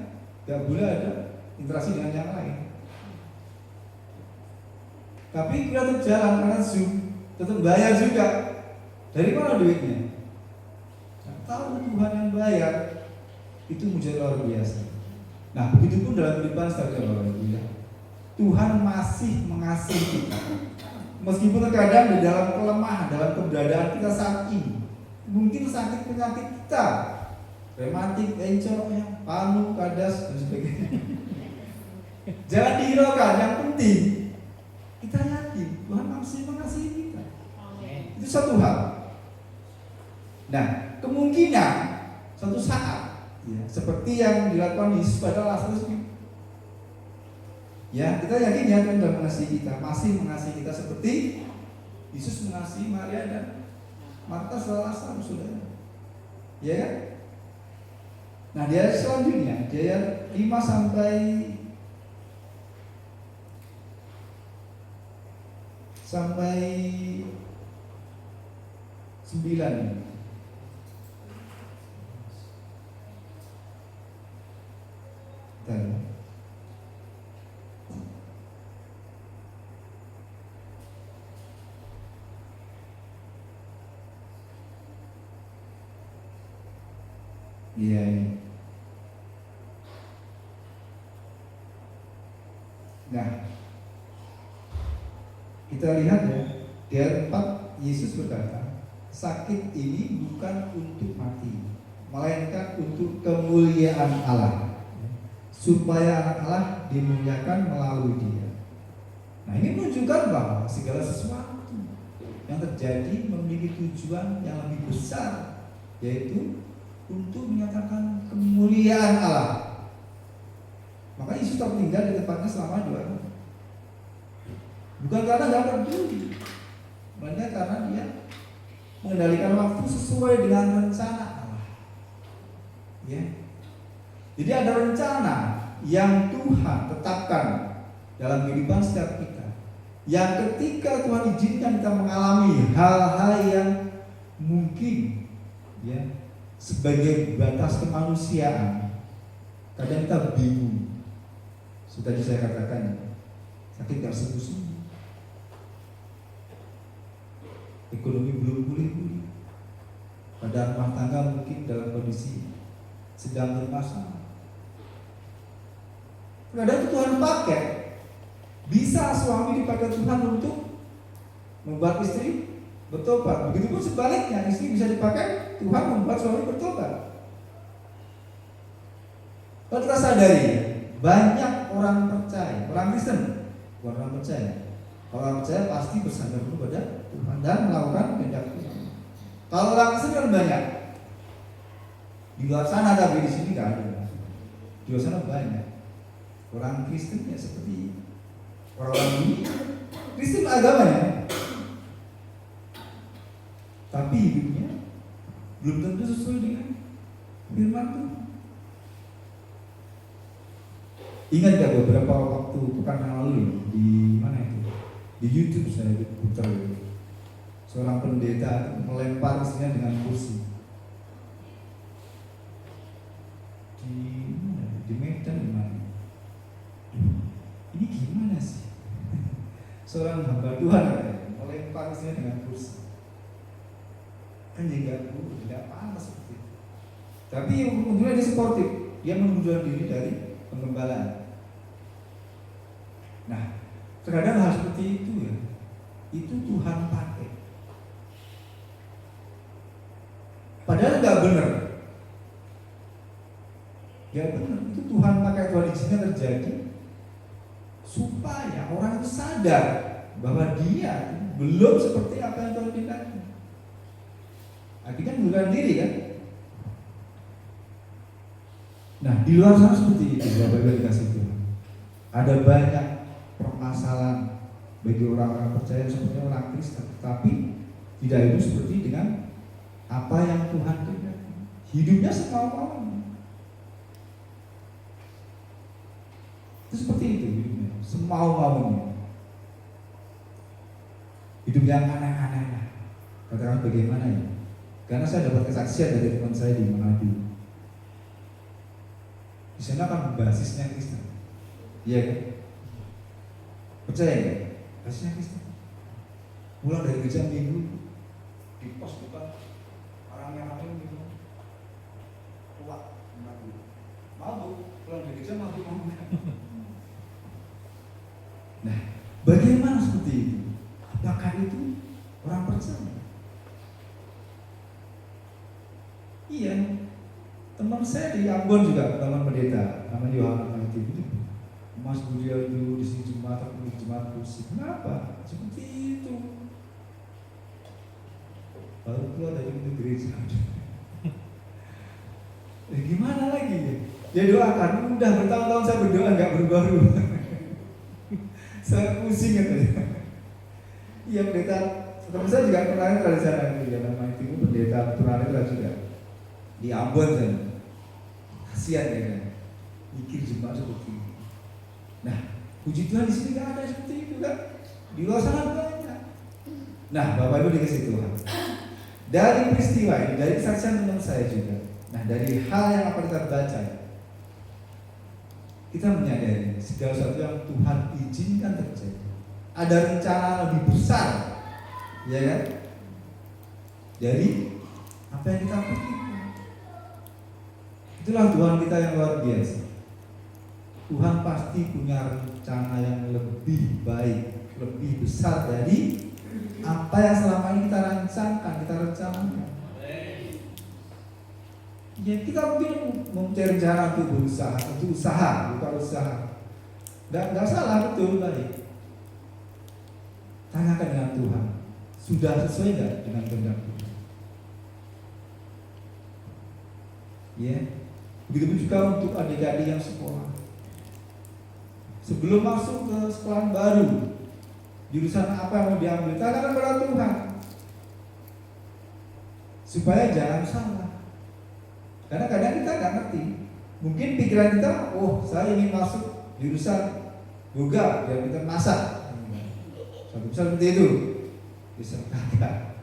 nggak boleh ada interaksi dengan yang lain. Tapi kita tetap jalan karena Zoom, tetap bayar juga. Dari mana duitnya? Nggak tahu. Tuhan yang bayar. Itu mujizat luar biasa. Nah, begitupun dalam kehidupan saudara Bapak Ibu ya. Tuhan masih mengasihi kita. Meskipun terkadang di dalam kelemahan, dalam keberadaan kita saat ini, mungkin sakit penyakit kita, rematik, encor, palu, kadas dan sebagainya. Jangan dihiraukan, yang penting kita yakin Tuhan masih mengasihi kita. Itu satu hal. Nah, kemungkinan suatu saat ya, seperti yang dilakukan Yesus pada Lazarus, ya kita yakin ya Tuhan sudah mengasihi kita, masih mengasihi kita seperti Yesus mengasihi Maria dan Marta setelah Lazarus, saudara. Ya kan? Nah, di ayat selanjutnya, di ayat 5 sampai 9. Iya ini. Nah, kita lihat ya, di ayat 4 Yesus berkata, sakit ini bukan untuk mati, melainkan untuk kemuliaan Allah, supaya anak Allah dimuliakan melalui dia. Nah, ini menunjukkan bahwa segala sesuatu yang terjadi memiliki tujuan yang lebih besar, yaitu untuk menyatakan kemuliaan Allah. Maka Yesus tak tinggal di tempatnya selama 2 tahun. Bukan karena nggak peduli, melainkan karena dia mengendalikan waktu sesuai dengan rencana Allah. Ya. Jadi ada rencana yang Tuhan tetapkan dalam kehidupan setiap kita. Yang ketika Tuhan izinkan kita mengalami hal-hal yang mungkin ya sebagai batas kemanusiaan, kadang kita bingung. Sudah saya katakan, sakit gak sembuh-sembuh, ekonomi belum pulih-pulih, pada rumah tangga mungkin dalam kondisi sedang bermasalah. Kadang Tuhan pakai, bisa suami dipakai Tuhan untuk membuat istri bertobat. Begitupun sebaliknya, istri bisa dipakai Tuhan membuat suami bertobat. Kalau kita sadari, banyak orang percaya, orang Kristen, bukan orang percaya. Kalau orang percaya pasti bersandar kepada Tuhan dan melakukan kehendak Tuhan. Kalau orang Kristen kan banyak. Di luar sana, tapi di sini nggak ada. Di luar sana banyak. Orang Kristen ya seperti orang-orang ini, Kristen agamanya, tapi hidupnya belum tentu sesuai dengan firman Tuhan. Ingat gak beberapa waktu pekan yang lalu di mana itu? Di YouTube saya putar seorang pendeta melempar istrinya dengan kursi di Medan di mana? Ini gimana sih? Seorang hamba Tuhan melempar istrinya dengan kursi. Kan juga tidak panas seperti itu. Tapi untungnya dia sportif, dia mengundurkan diri dari penggembalaan. Nah, terkadang hal seperti itu ya, itu Tuhan pakai. Padahal nggak benar, nggak benar. Itu Tuhan pakai, Tuhan izinnya terjadi supaya orang itu sadar bahwa dia belum seperti apa yang Tuhan pintakan. Akhirnya mengundurkan diri kan. Nah, di luar sana seperti itu, Bapak Ibu dikasih Tuhan. Ada banyak permasalahan bagi orang-orang percaya seperti orang Kristen, tapi tidak hidup seperti dengan apa yang Tuhan kehendaki. Hidupnya semau-maunya. Itu seperti itu hidupnya, semau-maunya. Hidup yang aneh-aneh. Katakan bagaimana ya? Karena saya dapat kesaksian dari teman saya di Manado. Di sana kan basisnya Kristen. Iya kan? Percaya nggak? Basisnya Kristen. Pulang dari gereja minggu di pos depan orang yang hamil gitu. Kuat, mabuk, pulang dari gereja mabuk. Nah, bagaimana seperti itu? Apakah itu orang percaya? Iya, teman saya di Ambon juga, teman pendeta, namanya Yohanes itu. Mas Budi dulu di sini Jumat, aku di Jumat kursi. Kenapa? Seperti itu. Baru keluar dari pintu gereja. Gimana lagi ya? Ya doakan, udah bertahun-tahun saya berdoa nggak berubah-ubah. Saya pusing katanya. Iya pendeta, teman saya juga pernah dari sana itu ya, nama itu pendeta tunanetra juga di Ambon saya. Kasihan ya, mikir Jumat seperti itu. Nah, puji Tuhan di sini nggak ada seperti itu kan? Di luar sana banyak. Nah, Bapak Ibu dikasih Tuhan. Dari peristiwa ini, dari kesaksian teman saya juga. Nah, dari hal yang apa kita baca, kita menyadari segala sesuatu yang Tuhan izinkan terjadi. Ada rencana lebih besar, ya kan? Dari apa yang kita pikirkan. Itulah Tuhan kita yang luar biasa. Tuhan pasti punya rencana yang lebih baik, lebih besar dari apa yang selama ini kita rancangkan, kita rencanakan. Ya kita mungkin mencari rencana untuk berusaha, untuk usaha, bukan usaha. Nggak salah, betul, baik. Tanyakan dengan Tuhan, sudah sesuai nggak dengan kehendak Tuhan? Ya, begitu juga untuk adik-adik yang sekolah. Sebelum masuk ke sekolah baru, jurusan apa yang mau diambil, tanyakan kepada Tuhan, supaya jangan salah. Karena kadang kita nggak ngerti. Mungkin pikiran kita, oh saya ingin masuk jurusan yoga, biar kita masak. Satu seperti itu, bisa kagak.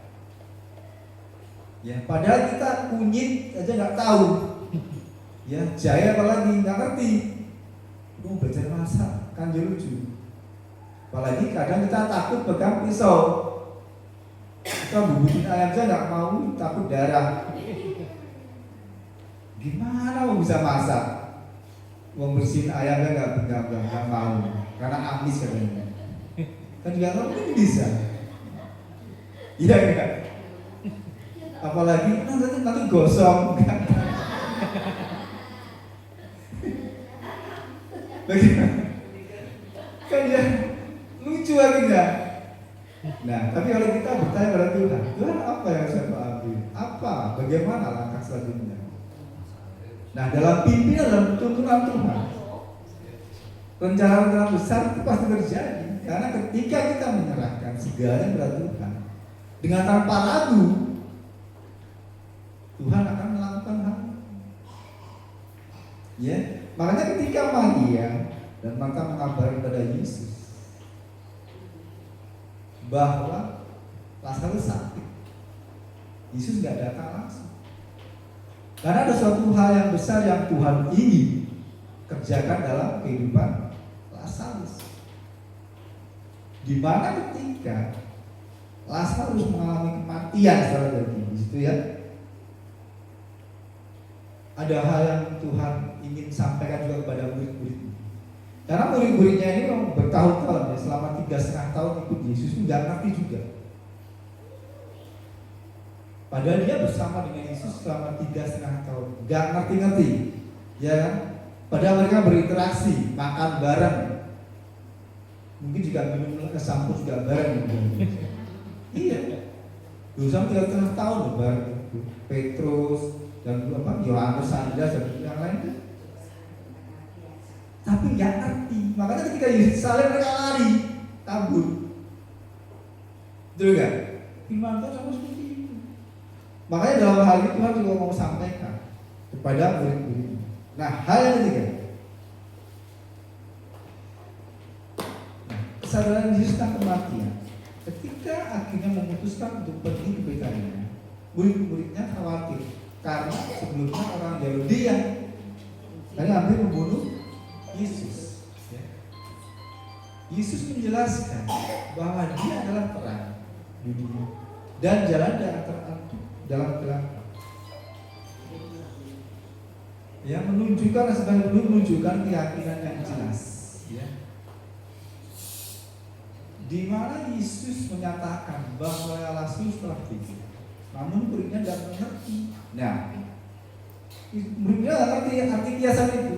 Ya, padahal kita kunyit aja nggak tahu. Ya, jaya apalagi nggak ngerti. Mau belajar masak kan lucu. Apalagi kadang kita takut pegang pisau. Kita bubutin ayam aja nggak mau, takut darah. Gimana mau bisa masak? Mau bersihin ayamnya nggak mau, karena amis katanya. Kan juga mungkin bisa. Iya enggak? Apalagi nanti gosong. Bagaimana? Kan ya lucu akhirnya. Nah, tapi kalau kita bertanya pada Tuhan, Tuhan apa yang saya ambil? Apa? Bagaimana langkah selanjutnya? Nah, dalam pimpinan dan tuntunan Tuhan, rencana-rencana besar itu pasti terjadi. Karena ketika kita menyerahkan segalanya kepada Tuhan dengan tanpa ragu, Tuhan akan melakukan hal. Ya, makanya ketika Maria dan Martha mengabarkan kepada Yesus bahwa Lazarus sakit, Yesus nggak datang langsung. Karena ada suatu hal yang besar yang Tuhan ingin kerjakan dalam kehidupan Lazarus. Di mana ketika Lazarus mengalami kematian secara daging, di situ ya, ada hal yang Tuhan ingin sampaikan juga kepada murid-muridnya. Karena murid-muridnya ini memang bertahun-tahun ya, selama 3,5 tahun ikut Yesus, nggak ngerti juga. Padahal dia bersama dengan Yesus selama 3,5 tahun, nggak ngerti-ngerti, ya kan? Padahal mereka berinteraksi, makan bareng, mungkin juga minum kesampur juga bareng. Iya, bersama 3,5 tahun loh bareng Petrus dan Yohanes, Andreas dan yang lainnya. Tapi nggak ngerti, makanya ketika Yesus salib mereka lari, kabur. Betul kan? Firman Tuhan sama seperti itu. Makanya dalam hal ini Tuhan juga mau sampaikan kepada murid-murid. Nah, hal yang ketiga, kesadaran Yesus tentang kematian. Ketika akhirnya memutuskan untuk pergi ke Betania, murid-muridnya khawatir karena sebelumnya orang Yahudi yang tadi hampir membunuh Yesus. Yesus menjelaskan bahwa Dia adalah terang dunia dan jalan dalam gelap. Ya, menunjukkan sebagai menunjukkan keyakinan yang jelas. Ya. Di mana Yesus menyatakan bahwa Lazarus telah tidur, namun muridnya tidak mengerti. Nah, muridnya tidak mengerti arti kiasan itu.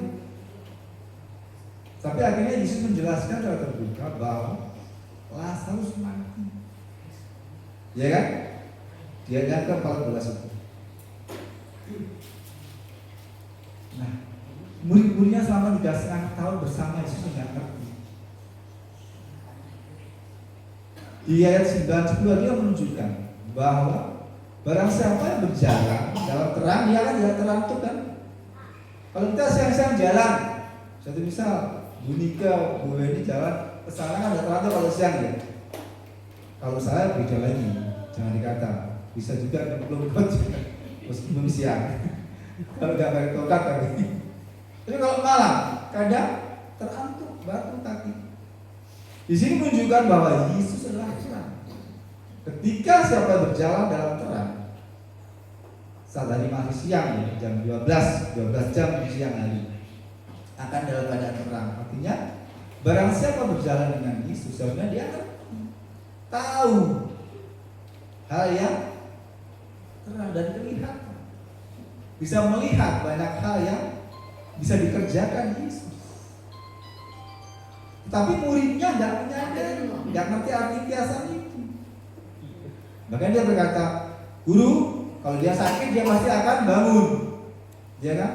Tapi akhirnya Yesus menjelaskan secara terbuka bahwa Lazarus mati. Ya kan? Dia nyata 14 itu. Nah, murid-muridnya selama 3,5 tahun bersama Yesus tidak ngerti. Di ayat 9-10 dia menunjukkan bahwa barang siapa yang berjalan dalam terang, dia kan tidak terantuk kan. Kalau kita siang-siang jalan, satu misal Bu Nika, Bu ini jalan ke sana kan tidak terantuk kalau siang ya. Kalau saya beda lagi, jangan dikata. Bisa juga belum meskipun siang. Kalau nggak pakai tokat tapi. Tapi kalau malam, kadang terantuk batu kaki. Di sini menunjukkan bahwa Yesus adalah terang. Ketika siapa berjalan dalam terang, saat hari masih siang ya, jam 12 jam di siang hari, akan dalam keadaan terang. Artinya barang siapa berjalan dengan Yesus, seharusnya dia akan tahu hal yang terang dan kelihatan. Bisa melihat banyak hal yang bisa dikerjakan Yesus. Tapi muridnya tidak menyadari, tidak ngerti arti kiasan itu. Bahkan dia berkata, guru, kalau dia sakit dia pasti akan bangun, ya kan?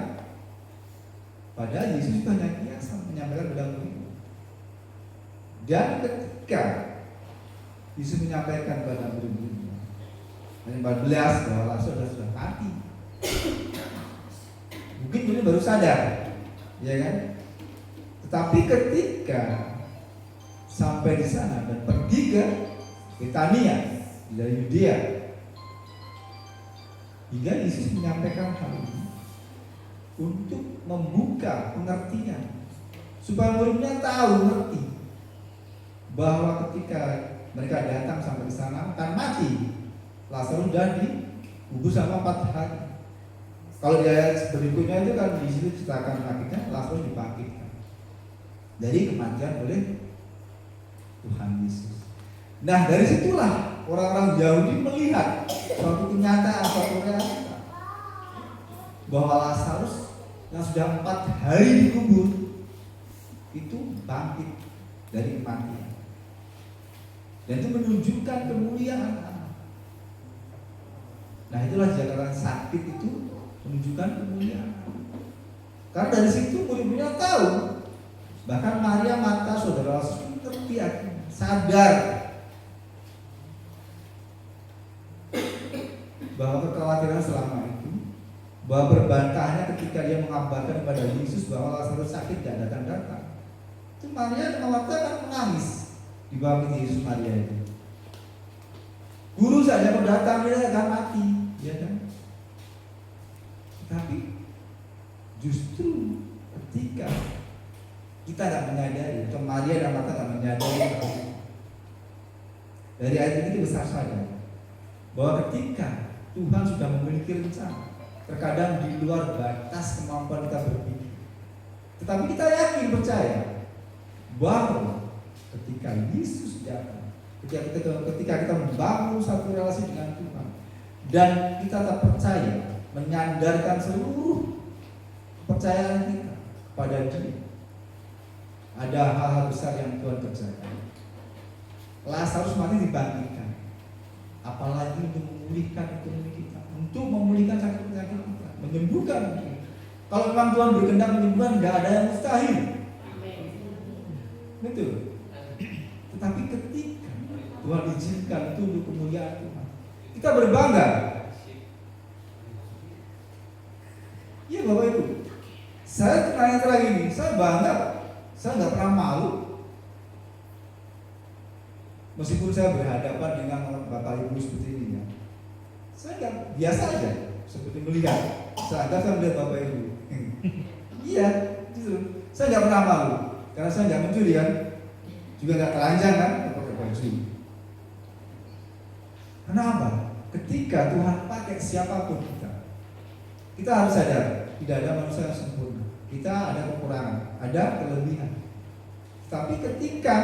Padahal Yesus banyak kiasan menyampaikan kepada murid. Dan ketika Yesus menyampaikan kepada murid-muridnya, ayat 14 bahwa Lazarus sudah mati. Mungkin murid baru sadar, ya kan? Tetapi ketika sampai di sana dan pergi ke Betania dari Yudea, hingga Yesus menyampaikan hal ini untuk membuka pengertian supaya muridnya tahu ngerti bahwa ketika mereka datang sampai ke sana akan mati. Lazarus sudah dikubur sama 4 hari. Kalau di ayat berikutnya itu kan di situ ceritakan akhirnya Lazarus dibangkitkan dari kematian oleh Tuhan Yesus. Nah, dari situlah orang-orang Yahudi melihat suatu kenyataan, suatu realita bahwa Lazarus yang sudah 4 hari dikubur itu bangkit dari kematian. Dan itu menunjukkan kemuliaan Allah. Nah, itulah jagalan sakit itu menunjukkan kemuliaan Allah. Karena dari situ murid-muridnya tahu. Bahkan Maria Marta saudara Lazarus ngerti akhirnya, sadar bahwa kekhawatiran selama itu, bahwa berbantahnya ketika dia mengabarkan kepada Yesus bahwa Lazarus sakit dan datang-datang. Itu Maria dan Marta kan menangis di bawah Yesus Maria itu. Guru saja mau datang dia akan mati, ya kan? Tapi justru ketika kita tidak menyadari, atau Maria dan Marta tidak menyadari, dari ayat ini kita besar sadar bahwa ketika Tuhan sudah memiliki rencana, terkadang di luar batas kemampuan kita berpikir, tetapi kita yakin percaya bahwa ketika Yesus datang, ketika kita membangun satu relasi dengan Tuhan, dan kita tak percaya menyandarkan seluruh kepercayaan kita kepada Dia, ada hal-hal besar yang Tuhan kerjakan. Lazarus mati dibangkitkan, apalagi untuk memulihkan ekonomi kita, untuk memulihkan sakit penyakit kita, menyembuhkan. Kalau memang Tuhan berkehendak menyembuhkan, nggak ada yang mustahil. Betul. Tetapi ketika Tuhan izinkan itu itu untuk kemuliaan Tuhan. Kita berbangga. Iya Bapak Ibu. Saya tanya terakhir ini, saya bangga. Saya nggak pernah malu. Meskipun saya berhadapan dengan Bapak Ibu seperti ini ya. Saya nggak biasa aja, seperti melihat. Saya melihat Bapak Ibu. Iya, justru. Saya nggak pernah malu, karena saya nggak mencuri kan, juga nggak telanjang kan, pakai baju. Kenapa? Ketika Tuhan pakai siapapun kita harus sadar, tidak ada manusia yang sempurna. Kita ada kekurangan, ada kelebihan. Tapi ketika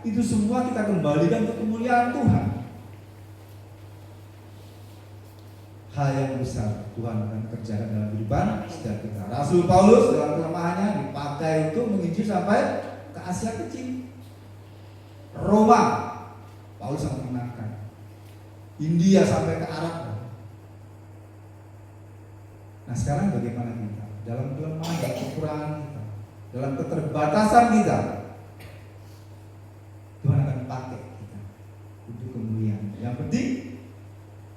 itu semua kita kembalikan untuk kemuliaan Tuhan, hal yang besar Tuhan akan kerjakan dalam kehidupan setiap kita. Rasul Paulus dalam kelemahannya dipakai untuk menginjil sampai ke Asia kecil, Roma, Paulus sangat menyenangkan, India sampai ke Arab. Nah sekarang bagaimana kita dalam kelemahan dan kekurangan kita, dalam keterbatasan kita, Tuhan akan pakai kita untuk kemuliaan. Yang penting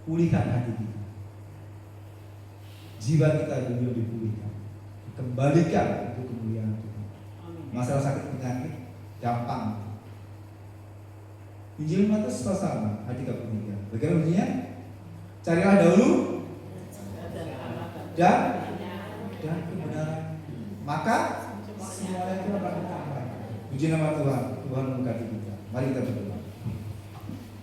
pulihkan hati kita. Jiwa kita juga dipulihkan, kembalikan untuk kemuliaan Tuhan. Masalah sakit penyakit gampang. Injil Matius pasal 6 ayat 33. Bagaimana bunyinya? Carilah dahulu dan kebenaran, maka semuanya itu akan ditambah. Puji nama Tuhan. Tuhan memberkati kita. Mari kita berdoa.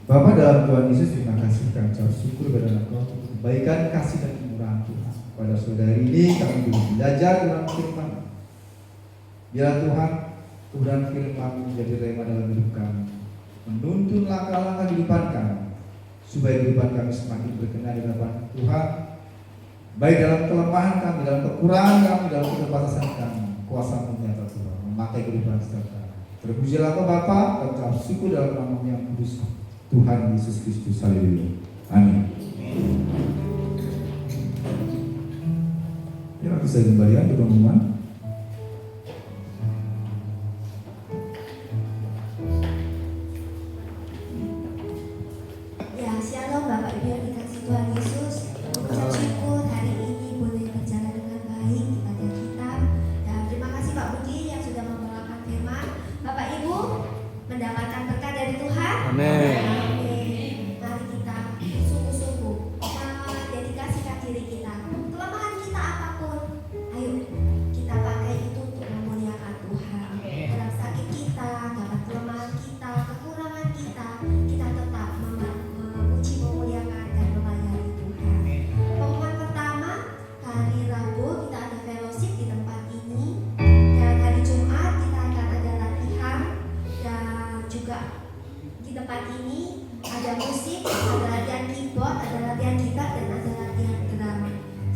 Bapa dalam Tuhan Yesus, terima kasih kami ucap syukur kepada Engkau untuk kebaikan, kasih dan kemurahan Tuhan. Pada saudari ini kami boleh belajar Tuhan firman. Biarlah Tuhan, Tuhan firman menjadi rema dalam hidup kami, menuntun langkah-langkah kehidupan kami, supaya kehidupan kami semakin berkenan di hadapan Tuhan. Baik dalam kelemahan kami, dalam kekurangan kami, dalam keterbatasan kami, kuasa menyata Tuhan memakai kehidupan setiap kami. Terpujilah Kau Bapa, kami ucap syukur dalam nama yang kudus Tuhan Yesus Kristus. Haleluya. Amin. Ya, bisa kembalian ke pengumuman. Ya, shalom Bapak Ibu yang dikasihi Tuhan Yesus. Ucap syukur hari ini boleh berjalan dengan baik ibadah kita. Dan terima kasih Pak Budi yang sudah membawakan firman. Bapak Ibu mendapatkan berkat dari Tuhan. Amin. Amin. Mari kita sungguh-sungguh dedikasikan diri kita. Kelemahan kita apapun, ayo kita pakai itu untuk memuliakan Tuhan. Dalam sakit kita, dalam kelemahan kita, kekurangan kita, kita tetap memuji, memuliakan dan melayani Tuhan. Pengumuman pertama, hari Rabu kita ada fellowship di tempat ini, dan hari Jumat kita akan ada latihan, dan juga di tempat ini ada musik, ada latihan keyboard, ada latihan gitar, dan ada latihan drum.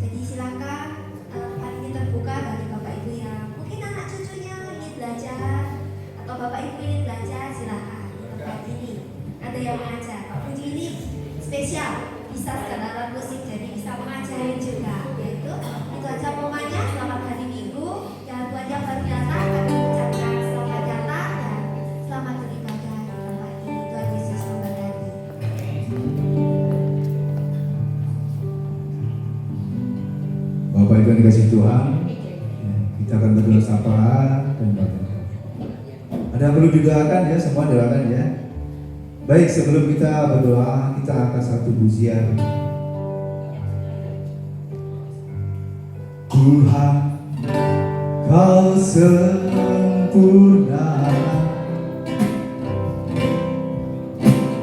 Jadi silakan, tempat ini terbuka bagi Bapak Ibu yang mungkin anak cucunya ingin belajar, atau Bapak Ibu ingin belajar, silakan di tempat ini. Ada yang mengajar. Pak Budi ini spesial, bisa segala alat musik, jadi bisa mengajarin juga. Yaitu itu aja pokoknya. Selamat hari Minggu. Dan buat yang baru datang, kami ucapkan selamat datang dan selamat beribadah di tempat ini. Tuhan Yesus memberkati. Bapak Ibu yang dikasih Tuhan, kita akan berdoa sapaan dan berdoa. Ada yang perlu didoakan ya, semua doakan ya. Baik, sebelum kita berdoa, kita angkat satu pujian. Tuhan, Kau sempurna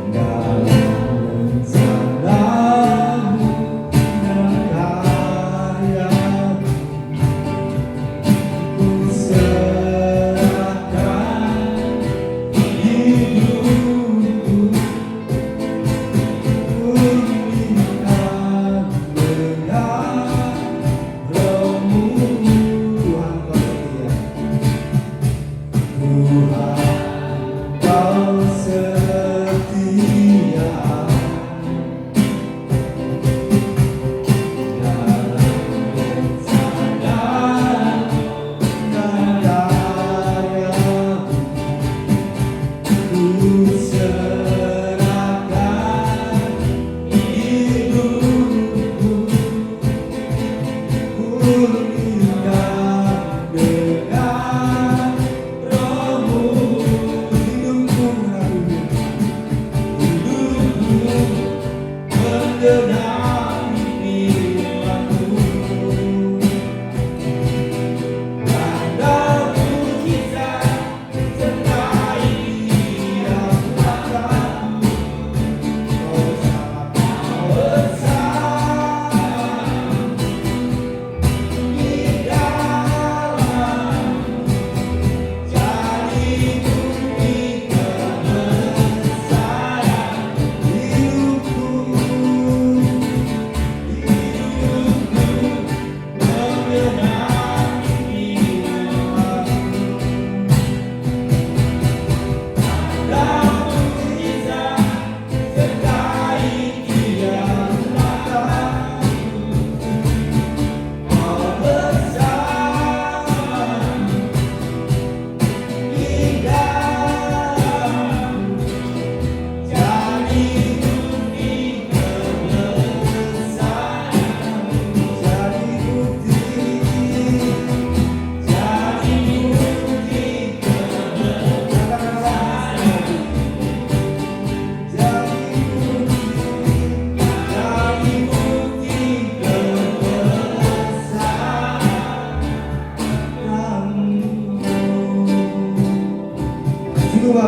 dalam rencana-Mu dan karya-Mu. Ku serahkan hidupku, pulihkan dengan Roh-Mu. Tuhan, Kau setia. Tuhan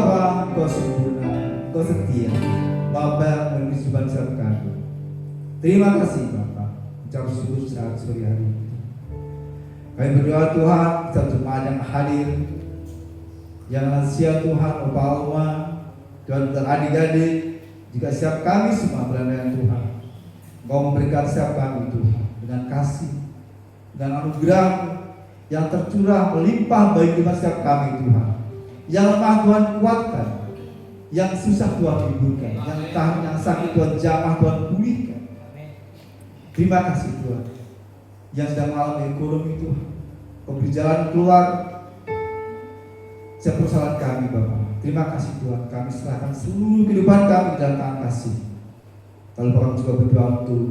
Bapa, Engkau sempurna, Engkau setia, Bapa yang menunjukkan setiap kami. Terima kasih Bapa, ucap syukur saat sore hari ini. Kami berdoa Tuhan, setiap jemaat yang hadir, yang lansia Tuhan, Bapak Oma, Tuhan dan adik-adik, juga setiap kami semua berada Tuhan. Engkau memberikan setiap kami Tuhan dengan kasih, dengan anugerah yang tercurah melimpah bagi kita setiap kami Tuhan. Yang lemah Tuhan kuatkan, yang susah Tuhan hiburkan, yang sakit Tuhan jamah Tuhan pulihkan. Terima kasih Tuhan. Yang sedang mengalami ekonomi Tuhan, Kau beri jalan keluar setiap persoalan kami Bapak. Terima kasih Tuhan, kami serahkan seluruh kehidupan kami dalam tangan kasih. Lalu kami juga berdoa untuk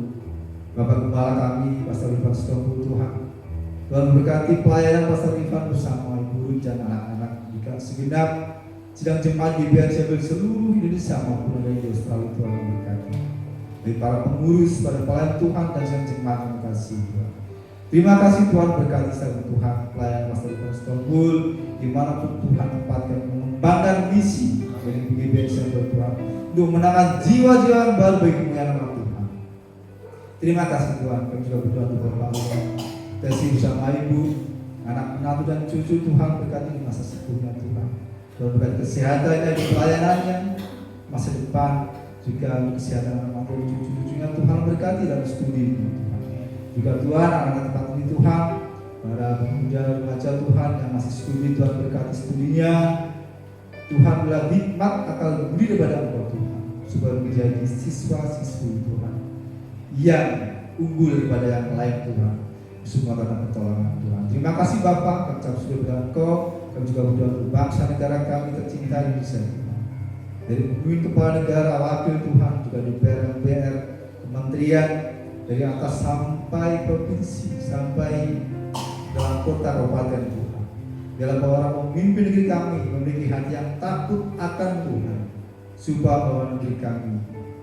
Bapak Gembala kami, Pastor Ivan Setompul Tuhan. Tuhan memberkati pelayanan Pastor Ivan bersama ibu dan anak-anak juga segenap sidang jemaat GBR Chapel seluruh Indonesia maupun ada di Australia. Tuhan memberkati dari para pengurus, para pelayan Tuhan dan sidang jemaat. Terima kasih Tuhan. Terima kasih Tuhan, berkati saya Tuhan pelayan Pastor Ivan Setompul dimanapun Tuhan tempatkan mengembangkan misi dari GBR Chapel Tuhan untuk menangkan jiwa-jiwa yang baru bagi kemuliaan nama Tuhan. Terima kasih Tuhan. Kami juga berdoa untuk Bapak kasih bersama ibu, anak menantu dan cucu. Tuhan berkati di masa sepuhnya Tuhan. Tuhan berkati kesehatannya di pelayanannya, masa depan juga kesehatan anak menantu dan cucu-cucunya. Tuhan berkati dalam studi Tuhan. Juga Tuhan anak-anak tempat ini Tuhan, para pemuda remaja Tuhan yang masih studi, Tuhan berkati studinya. Tuhan berilah hikmat akal budi daripada Engkau Tuhan, supaya menjadi siswa-siswi Tuhan yang unggul daripada yang lain Tuhan. Semua karena pertolongan Tuhan. Terima kasih Bapak, kami ucap syukur kepada Engkau. Kami juga berdoa untuk bangsa negara kami tercinta Indonesia Tuhan. Dari pemimpin kepala negara, wakil Tuhan, juga DPR, MPR, kementerian, dari atas sampai provinsi, sampai dalam kota kabupaten Tuhan. Dalam orang memimpin negeri kami memiliki hati yang takut akan Tuhan, supaya bawa negeri kami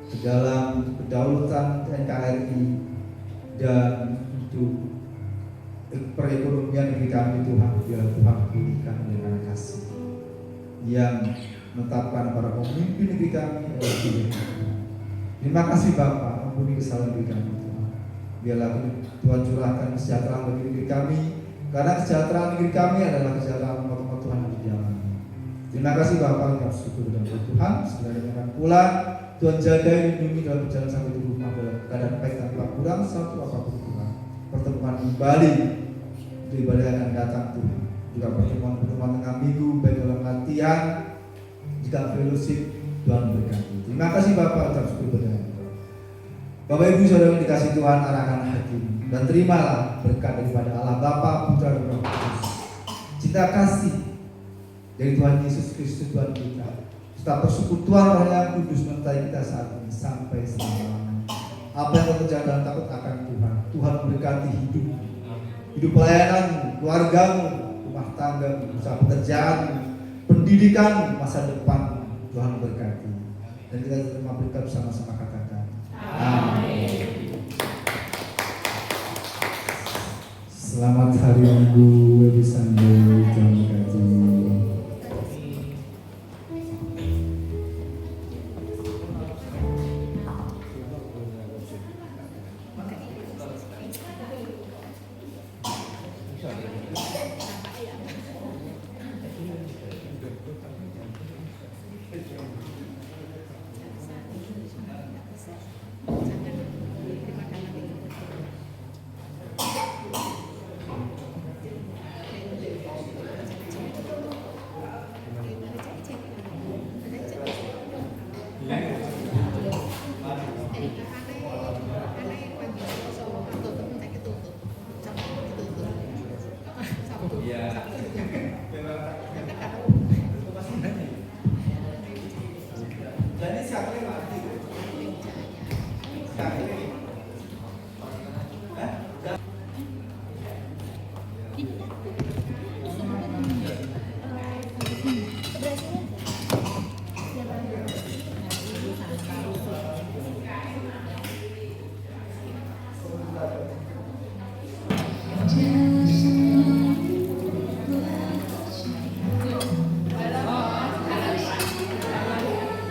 ke dalam kedaulatan NKRI dan untuk perekonomian negeri kami Tuhan. Biarlah Tuhan pulihkan dengan kasih yang menetapkan para pemimpin negeri kami. Terima kasih Bapak, ampuni kesalahan negeri kami Tuhan. Biarlah Tuhan curahkan kesejahteraan bagi negeri kami, karena kesejahteraan negeri kami adalah kesejahteraan umat Tuhan yang dijalani. Terima kasih Bapak, kami syukur dan Tuhan. Segala yang akan pulang, Tuhan jaga lindungi dalam perjalanan sampai di rumah dalam keadaan baik tanpa kurang satu apapun Tuhan. Pertemuan kembali untuk ibadah yang akan datang Tuhan. Juga pertemuan tengah minggu baik dalam latihan, jika fellowship, Tuhan berkati. Terima kasih Bapak, ucap syukur berdoa. Bapak Ibu Saudara yang dikasih Tuhan, arahkan hati dan terimalah berkat daripada Allah Bapa, Putra dan Roh Kudus. Cinta kasih dari Tuhan Yesus Kristus Tuhan kita, serta persekutuan Roh yang Kudus menyertai kita saat ini sampai selama-lamanya. Apa yang terjadi dalam takut akan Tuhan, Tuhan memberkati hidup pelayanan, keluargamu, rumah tangga, usaha pekerjaan, pendidikan, masa depan. Tuhan berkati. Dan kita terima berkat bersama-sama, katakan amin. Selamat hari Minggu, Happy Sunday, Tuhan berkati.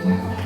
Amin.